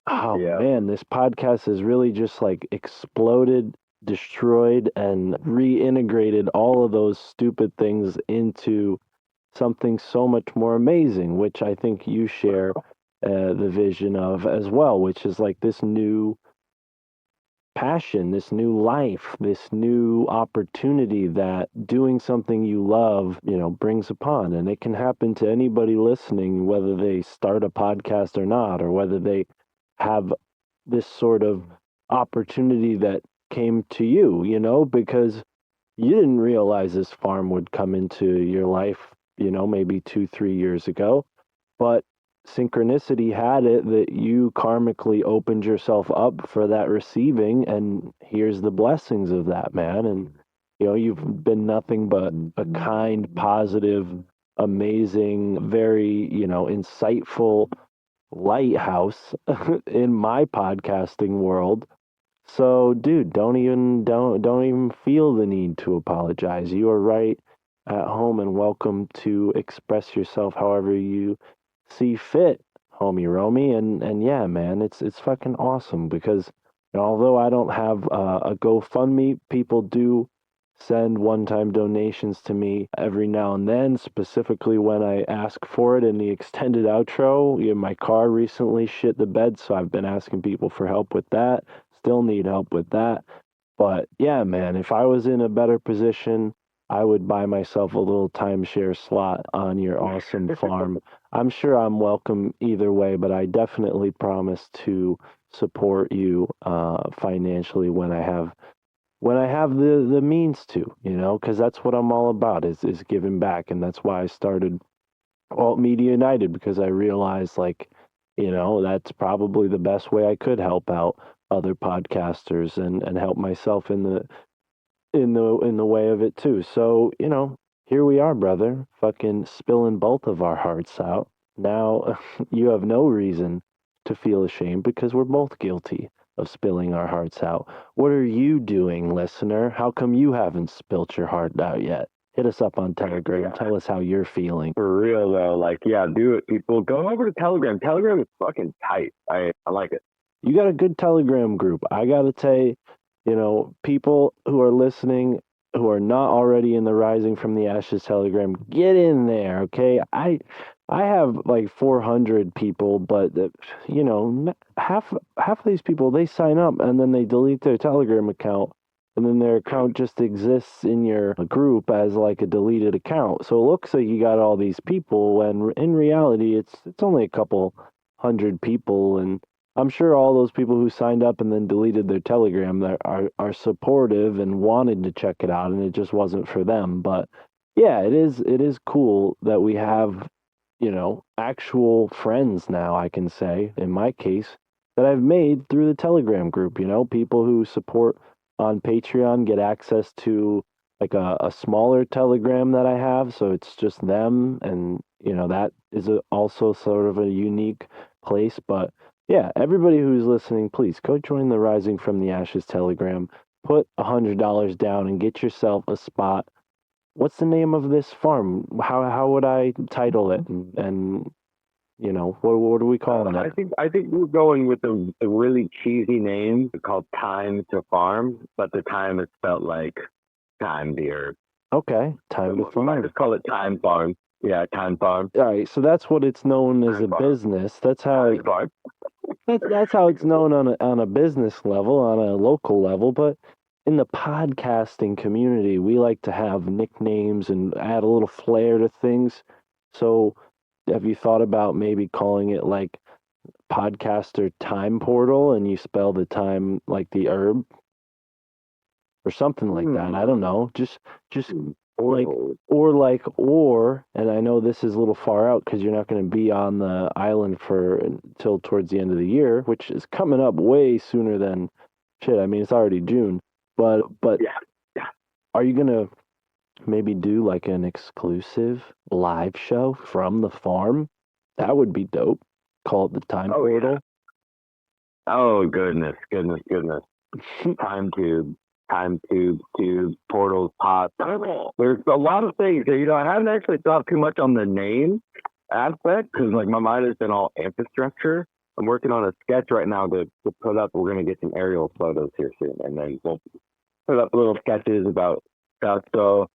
oh man, this podcast has really just like exploded, destroyed, and reintegrated all of those stupid things into something so much more amazing, which I think you share the vision of as well, which is like this new passion, this new life, this new opportunity that doing something you love, brings upon. And it can happen to anybody listening, whether they start a podcast or not, or whether they have this sort of opportunity that came to you, because you didn't realize this farm would come into your life, maybe 2-3 years ago, but synchronicity had it that you karmically opened yourself up for that receiving, and here's the blessings of that, man. And you've been nothing but a kind, positive, amazing, very insightful lighthouse in my podcasting world. So dude, don't even feel the need to apologize. You are right at home and welcome to express yourself however you see fit, homie Romy. And yeah, man, it's fucking awesome because although I don't have a GoFundMe, people do send one-time donations to me every now and then, specifically when I ask for it in the extended outro. My car recently shit the bed, so I've been asking people for help with that. Still need help with that. But yeah, man, if I was in a better position, I would buy myself a little timeshare slot on your awesome farm. I'm sure I'm welcome either way, but I definitely promise to support you financially when I have the means to, because that's what I'm all about is giving back, and that's why I started Alt Media United, because I realized that's probably the best way I could help out other podcasters and help myself in the way of it too. So, here we are, brother, fucking spilling both of our hearts out. Now, you have no reason to feel ashamed because we're both guilty of spilling our hearts out. What are you doing, listener? How come you haven't spilt your heart out yet? Hit us up on Telegram. Yeah. Tell us how you're feeling. For real though, do it, people. Go over to Telegram. Telegram is fucking tight. I like it. You got a good Telegram group. I got to say, people who are listening who are not already in the Rising from the Ashes Telegram, get in there, okay? I have like 400 people, but half of these people, they sign up and then they delete their Telegram account, and then their account just exists in your group as like a deleted account. So it looks like you got all these people when in reality it's only a couple hundred people, and I'm sure all those people who signed up and then deleted their Telegram that are supportive and wanted to check it out, and it just wasn't for them. But yeah, it is cool that we have, actual friends now, I can say, in my case, that I've made through the Telegram group. People who support on Patreon get access to like a smaller Telegram that I have, so it's just them, and that is also sort of a unique place. But yeah, everybody who's listening, please go join the Rising from the Ashes Telegram. Put $100 down and get yourself a spot. What's the name of this farm? How would I title it? And what are we calling it? I think we're going with a really cheesy name called Thyme to Farm, but the time is spelled like time the herb. Okay, Time to We might Farm. just call it Thyme Farm. Yeah, Thyme Farm. All right, so that's what it's known as Thyme a Farm. business. That's how Thyme Farm. that's how it's known on a business level, on a local level. But in the podcasting community, we like to have nicknames and add a little flair to things. So, have you thought about maybe calling it like Podcaster Time Portal, and you spell the time like the herb or something like that? I don't know. Just like and I know this is a little far out because you're not going to be on the island until towards the end of the year, which is coming up way sooner than shit. I mean, it's already June, but Yeah. are you gonna maybe do like an exclusive live show from the farm? That would be dope. Call it the Time Portal. Yeah. Oh goodness. Time tube, portals, pots. There's a lot of things. I haven't actually thought too much on the name aspect because like my mind has been all infrastructure. I'm working on a sketch right now to put up. We're gonna get some aerial photos here soon, and then we'll put up little sketches about stuff. So,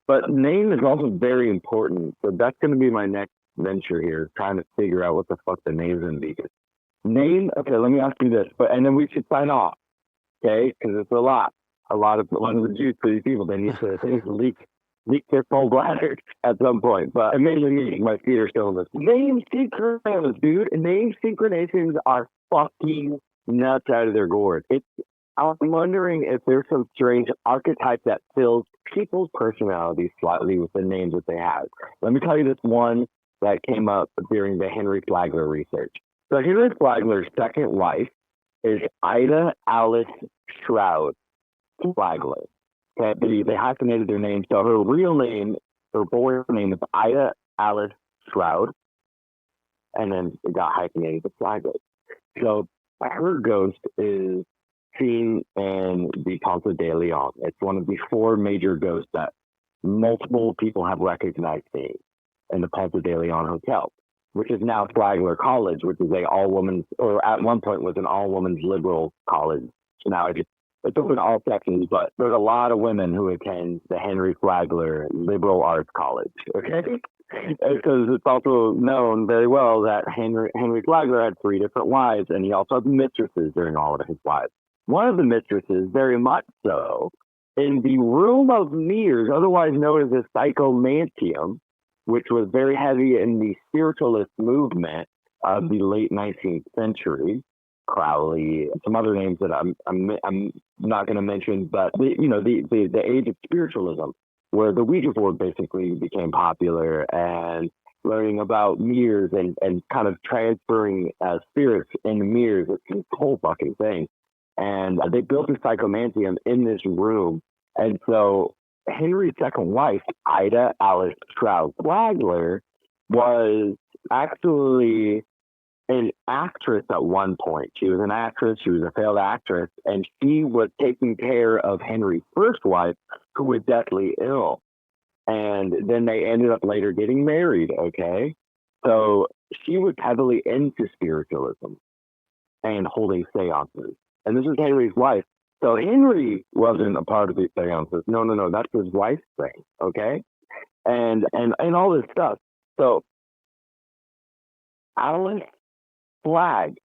but name is also very important. So that's gonna be my next venture here, trying to figure out what the fuck the name's gonna be. Name. Okay, let me ask you this, and then we should sign off. Okay, because it's a lot of the juice for these people. They need to leak their full bladder at some point. But amazing, my feet are still in this. Name synchronations, dude. Name synchronations are fucking nuts out of their gourd. I'm wondering if there's some strange archetype that fills people's personalities slightly with the names that they have. Let me tell you this one that came up during the Henry Flagler research. So Henry Flagler's second wife is Ida Alice Shroud Flagler. Okay, they hyphenated their name. So her real name, her boy's name is Ida Alice Shroud, and then it got hyphenated to Flagler. So her ghost is seen in the Ponce de Leon. It's one of the four major ghosts that multiple people have recognized seeing in the Ponce de Leon Hotel, which is now Flagler College, which is a all-women's, or at one point was an all-women's liberal college. So now it's it's open to all sexes, but there's a lot of women who attend the Henry Flagler Liberal Arts College, okay? Because it's also known very well that Henry Flagler had 3 different wives, and he also had mistresses during all of his wives. One of the mistresses, very much so, in the room of mirrors, otherwise known as the psychomantium, which was very heavy in the spiritualist movement of the late 19th century. Crowley, some other names that I'm not going to mention, but the age of spiritualism, where the Ouija board basically became popular, and learning about mirrors and kind of transferring spirits into mirrors. It's this whole fucking thing. And they built a psychomantium in this room. And so Henry's second wife, Ida Alice Stroud Flagler, was actually an actress at one point. She was an actress. She was a failed actress. And she was taking care of Henry's first wife, who was deathly ill. And then they ended up later getting married, okay? So she was heavily into spiritualism and holding seances. And this is Henry's wife. So Henry wasn't a part of these seances. No. That's his wife's thing, okay? And all this stuff. So Alice Flagg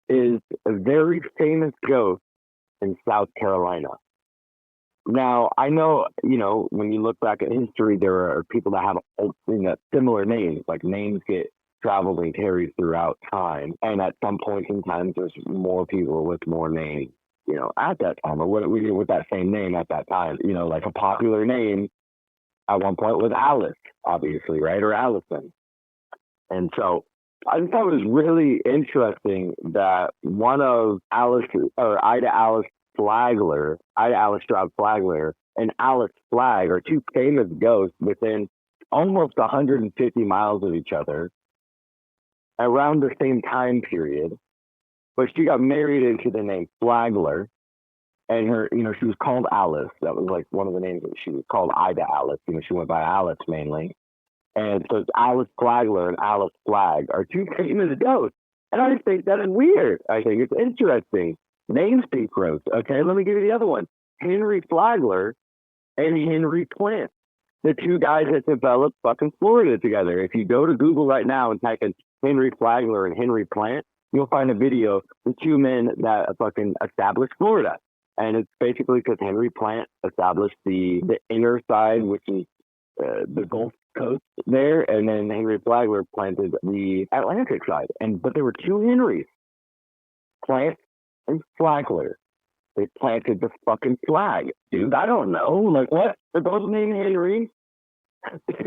is a very famous ghost in South Carolina. Now, I know, when you look back at history, there are people that have similar names, like names get traveled and carried throughout time. And at some point in time, there's more people with more names, at that time, or what we did with that same name at that time, like a popular name at one point was Alice, obviously, right? Or Allison. And so I just thought it was really interesting that one of Ida Alice Stroud Flagler, and Alice Flagg are 2 famous ghosts within almost 150 miles of each other around the same time period. But she got married into the name Flagler, and her, she was called Alice. That was like one of the names that she was called, Ida Alice. She went by Alice mainly. And so Alice Flagler and Alice Flagg are 2 famous ghosts. And I just think that is weird. I think it's interesting. Name synchros. Okay, let me give you the other one. Henry Flagler and Henry Plant. The 2 guys that developed fucking Florida together. If you go to Google right now and type in Henry Flagler and Henry Plant, you'll find a video of the 2 men that fucking established Florida. And it's basically because Henry Plant established the inner side, which is the Gulf Coast there, and then Henry Flagler planted the Atlantic side. But there were 2 Henrys, Plant and Flagler. They planted the fucking flag, dude. I don't know, like what? They're both named Henry.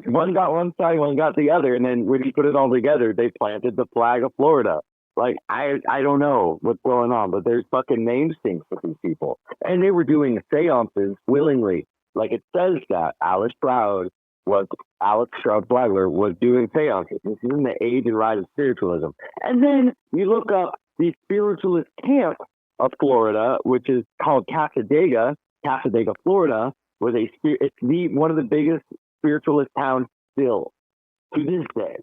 One got one side, one got the other, and then when you put it all together, they planted the flag of Florida. Like I don't know what's going on, but there's fucking name stinks with these people, and they were doing seances willingly. Like it says that Alice Stroud Flagler was doing seances. This is in the age and rise of spiritualism. And then you look up the spiritualist camp of Florida, which is called Casadega, Florida, it's one of the biggest spiritualist towns still to this day.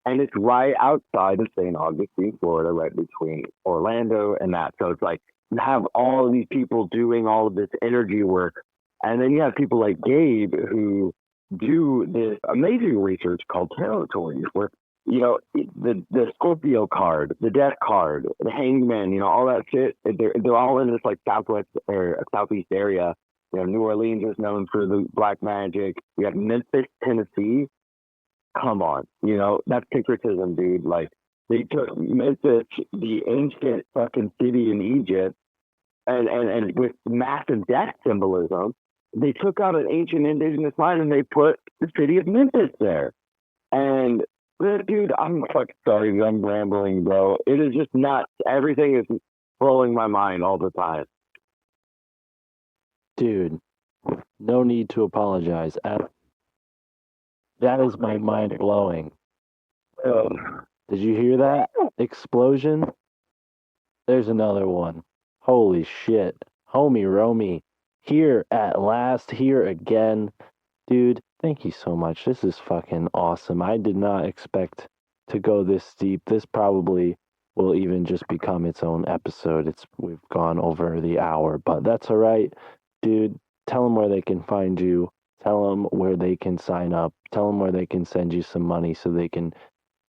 And it's right outside of St. Augustine, Florida, right between Orlando and that. So it's like you have all of these people doing all of this energy work. And then you have people like Gabe who do this amazing research called territories, where, the Scorpio card, the Death card, the Hangman, all that shit, they're all in this like southwest or southeast area. New Orleans is known for the black magic. We have Memphis, Tennessee. Come on, that's syncretism, dude. Like they took Memphis, the ancient fucking city in Egypt, and with massive death symbolism, they took out an ancient indigenous line and they put the city of Memphis there. And dude, I'm fucking sorry, I'm rambling, bro. It is just nuts. Everything is blowing my mind all the time. Dude, no need to apologize. That is my mind blowing. Did you hear that explosion? There's another one. Holy shit. Homie Romy, here at last, here again. Dude, thank you so much. This is fucking awesome. I did not expect to go this deep. This probably will even just become its own episode. We've gone over the hour, but that's all right. Dude, tell them where they can find you. Tell them where they can sign up. Tell them where they can send you some money so they can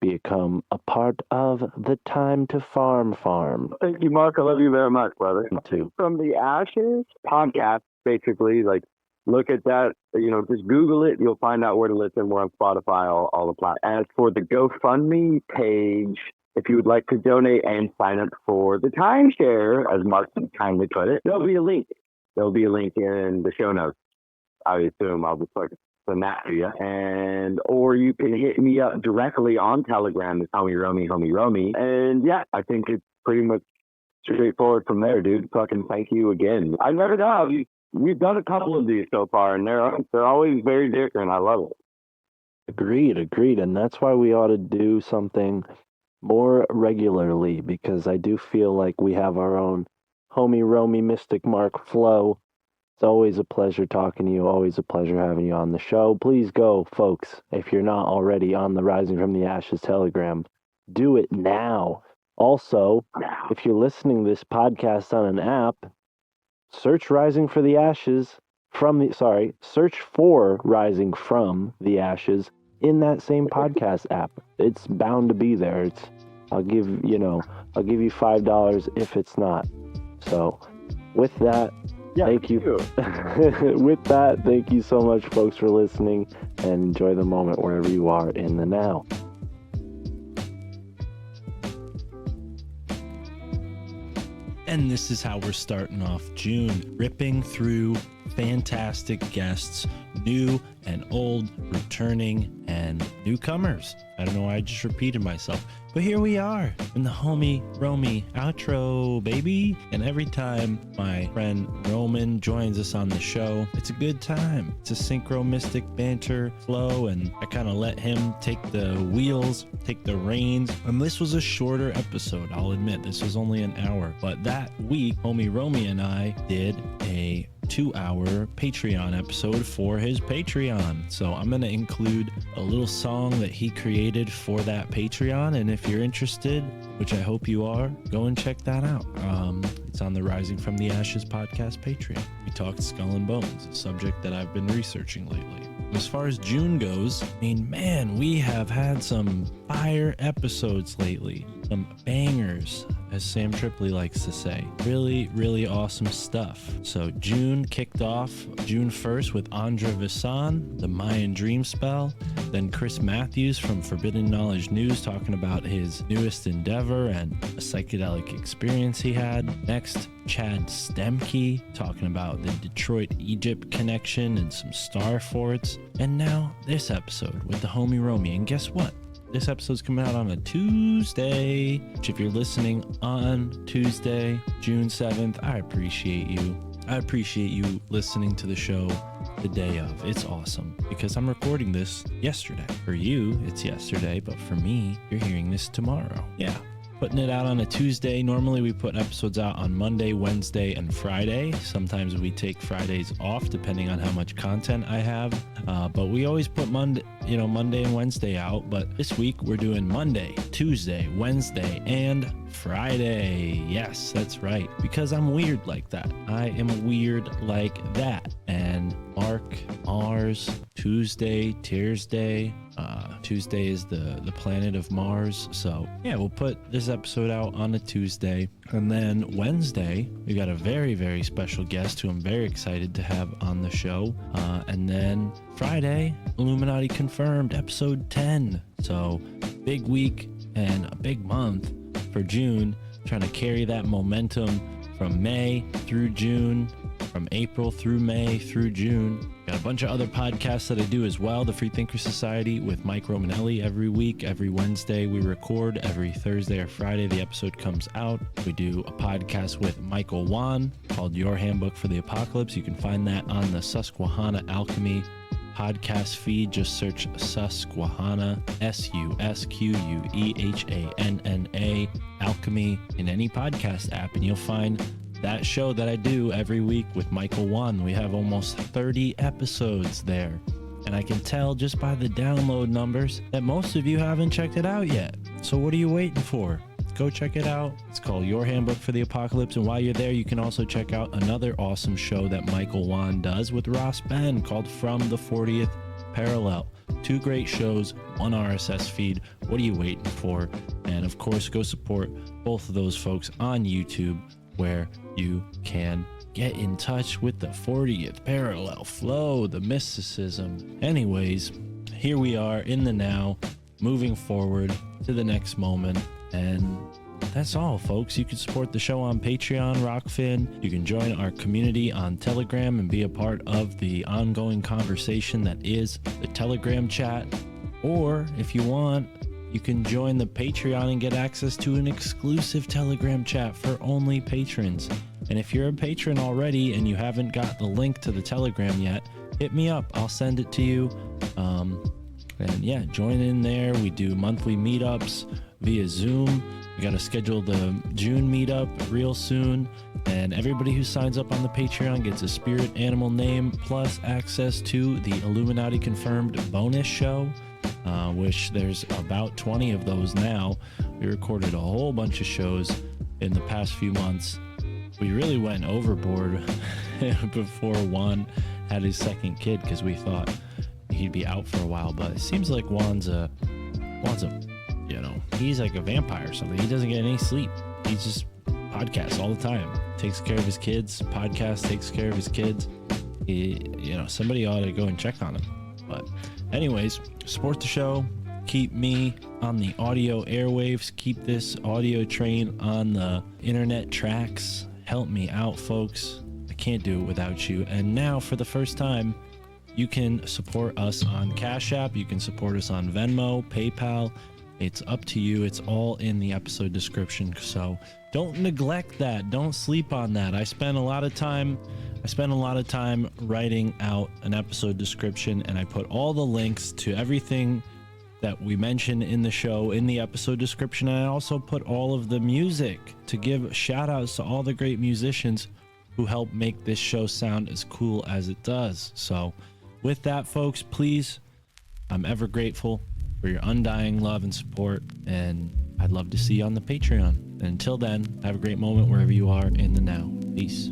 become a part of the Time to Farm farm. Thank you, Mark. I love you very much, brother. Too. From the Ashes podcast, basically, like, look at that. Just Google it. You'll find out where to listen. We're on Spotify, all the platforms. As for the GoFundMe page, if you would like to donate and sign up for the timeshare, as Mark kindly put it, there'll be a link. There'll be a link in the show notes. I assume I'll just send that to you. Or you can hit me up directly on Telegram. It's homie Romy. And yeah, I think it's pretty much straightforward from there, dude. Fucking thank you again. I never know. We've done a couple of these so far, and they're always very different. I love it. Agreed. And that's why we ought to do something more regularly, because I do feel like we have our own homie Romy Mystic Mark flow. It's always a pleasure talking to you, always a pleasure having you on the show. Please go, folks, if you're not already on the Rising from the Ashes Telegram, do it now. Also, if you're listening to this podcast on an app, search Rising for the Ashes search for Rising from the Ashes in that same podcast app. It's bound to be there. I'll give you $5 if it's not. So with that, thank you. With that, thank you so much, folks, for listening, and enjoy the moment wherever you are in the now. And this is how we're starting off June, ripping through fantastic guests, new and old, returning and newcomers. I don't know why I just repeated myself, but here we are in the homie Romy outro, baby. And every time my friend Roman joins us on the show, it's a good time. It's a synchro mystic banter flow, and I kind of let him take the wheels, take the reins. And this was a shorter episode, I'll admit. This was only an hour, but that week, homie Romy and I did a 2-hour Patreon episode for his Patreon. So I'm going to include a little song that he created for that Patreon. And if you're interested, which I hope you are, go and check that out. It's on the Rising from the Ashes podcast Patreon. We talked Skull and Bones, a subject that I've been researching lately. As far as June goes, man, we have had some fire episodes lately. Some bangers, as Sam Tripoli likes to say. Really, really awesome stuff. So June kicked off June 1st with Andra Visan, the Mayan Dream Spell. Then Chris Matthews from Forbidden Knowledge News talking about his newest endeavor and a psychedelic experience he had. Next, Chad Stemke talking about the Detroit-Egypt connection and some star forts. And now this episode with the homie Romy. And guess what? This episode's coming out on a Tuesday, which if you're listening on Tuesday, June 7th, I appreciate you. I appreciate you listening to the show the day of. It's awesome because I'm recording this yesterday. For you, it's yesterday, but for me, you're hearing this tomorrow. Yeah. Putting it out on a Tuesday. Normally we put episodes out on Monday, Wednesday, and Friday. Sometimes we take Fridays off depending on how much content I have. But we always put Monday and Wednesday out. But this week we're doing Monday, Tuesday, Wednesday, and Friday. Yes, that's right. Because I'm weird like that. I am weird like that. And Mark, Mars, Tuesday, Tuesday. Tuesday is the planet of Mars. So yeah, we'll put this episode out on a Tuesday. And then Wednesday, we got a very, very special guest who I'm very excited to have on the show. And then Friday, Illuminati Confirmed, episode 10. So big week and a big month for June, trying to carry that momentum from May through June, from April through May through June. Got a bunch of other podcasts that I do as well. The Free Thinker Society with Mike Romanelli every week. Every Wednesday we record. Every Thursday or Friday the episode comes out. We do a podcast with Michael Wan called Your Handbook for the Apocalypse. You can find that on the Susquehanna Alchemy podcast feed. Just search Susquehanna, Susquehanna, Alchemy in any podcast app, and you'll find that show that I do every week with Michael Wan. We have almost 30 episodes there. And I can tell just by the download numbers that most of you haven't checked it out yet. So what are you waiting for? go check it out. It's called Your Handbook for the Apocalypse. And while you're there, you can also check out another awesome show that Michael Wan does with Ross Ben called From the 40th Parallel. 2 great shows, 1 RSS feed. What are you waiting for? And of course, go support both of those folks on YouTube, where you can get in touch with the 40th parallel flow, the mysticism. Anyways, here we are in the now, moving forward to the next moment. And that's all, folks. You can support the show on Patreon, Rockfin. You can join our community on Telegram and be a part of the ongoing conversation that is the Telegram chat. Or if you want, you can join the Patreon and get access to an exclusive Telegram chat for only patrons. And if you're a patron already and you haven't got the link to the Telegram yet, hit me up. I'll send it to you. And yeah, join in there. We do monthly meetups via Zoom. We got to schedule the June meetup real soon. And everybody who signs up on the Patreon gets a spirit animal name plus access to the Illuminati confirmed bonus show, which there's about 20 of those now. We recorded a whole bunch of shows in the past few months. We really went overboard before Juan had his second kid, because we thought he'd be out for a while. But it seems like Juan's he's like a vampire or something. He doesn't get any sleep. He just podcasts all the time. Takes care of his kids. Podcast takes care of his kids. Somebody ought to go and check on him. But anyways, support the show. Keep me on the audio airwaves. Keep this audio train on the internet tracks. Help me out, folks. I can't do it without you. And now, for the first time, you can support us on Cash App. You can support us on Venmo, PayPal. It's up to you. It's all in the episode description. So don't neglect that. Don't sleep on that. I spent a lot of time writing out an episode description, and I put all the links to everything that we mentioned in the show in the episode description. And I also put all of the music to give shout outs to all the great musicians who help make this show sound as cool as it does. So with that, folks, please, I'm ever grateful for your undying love and support, and I'd love to see you on the Patreon. And until then, have a great moment wherever you are in the now. Peace.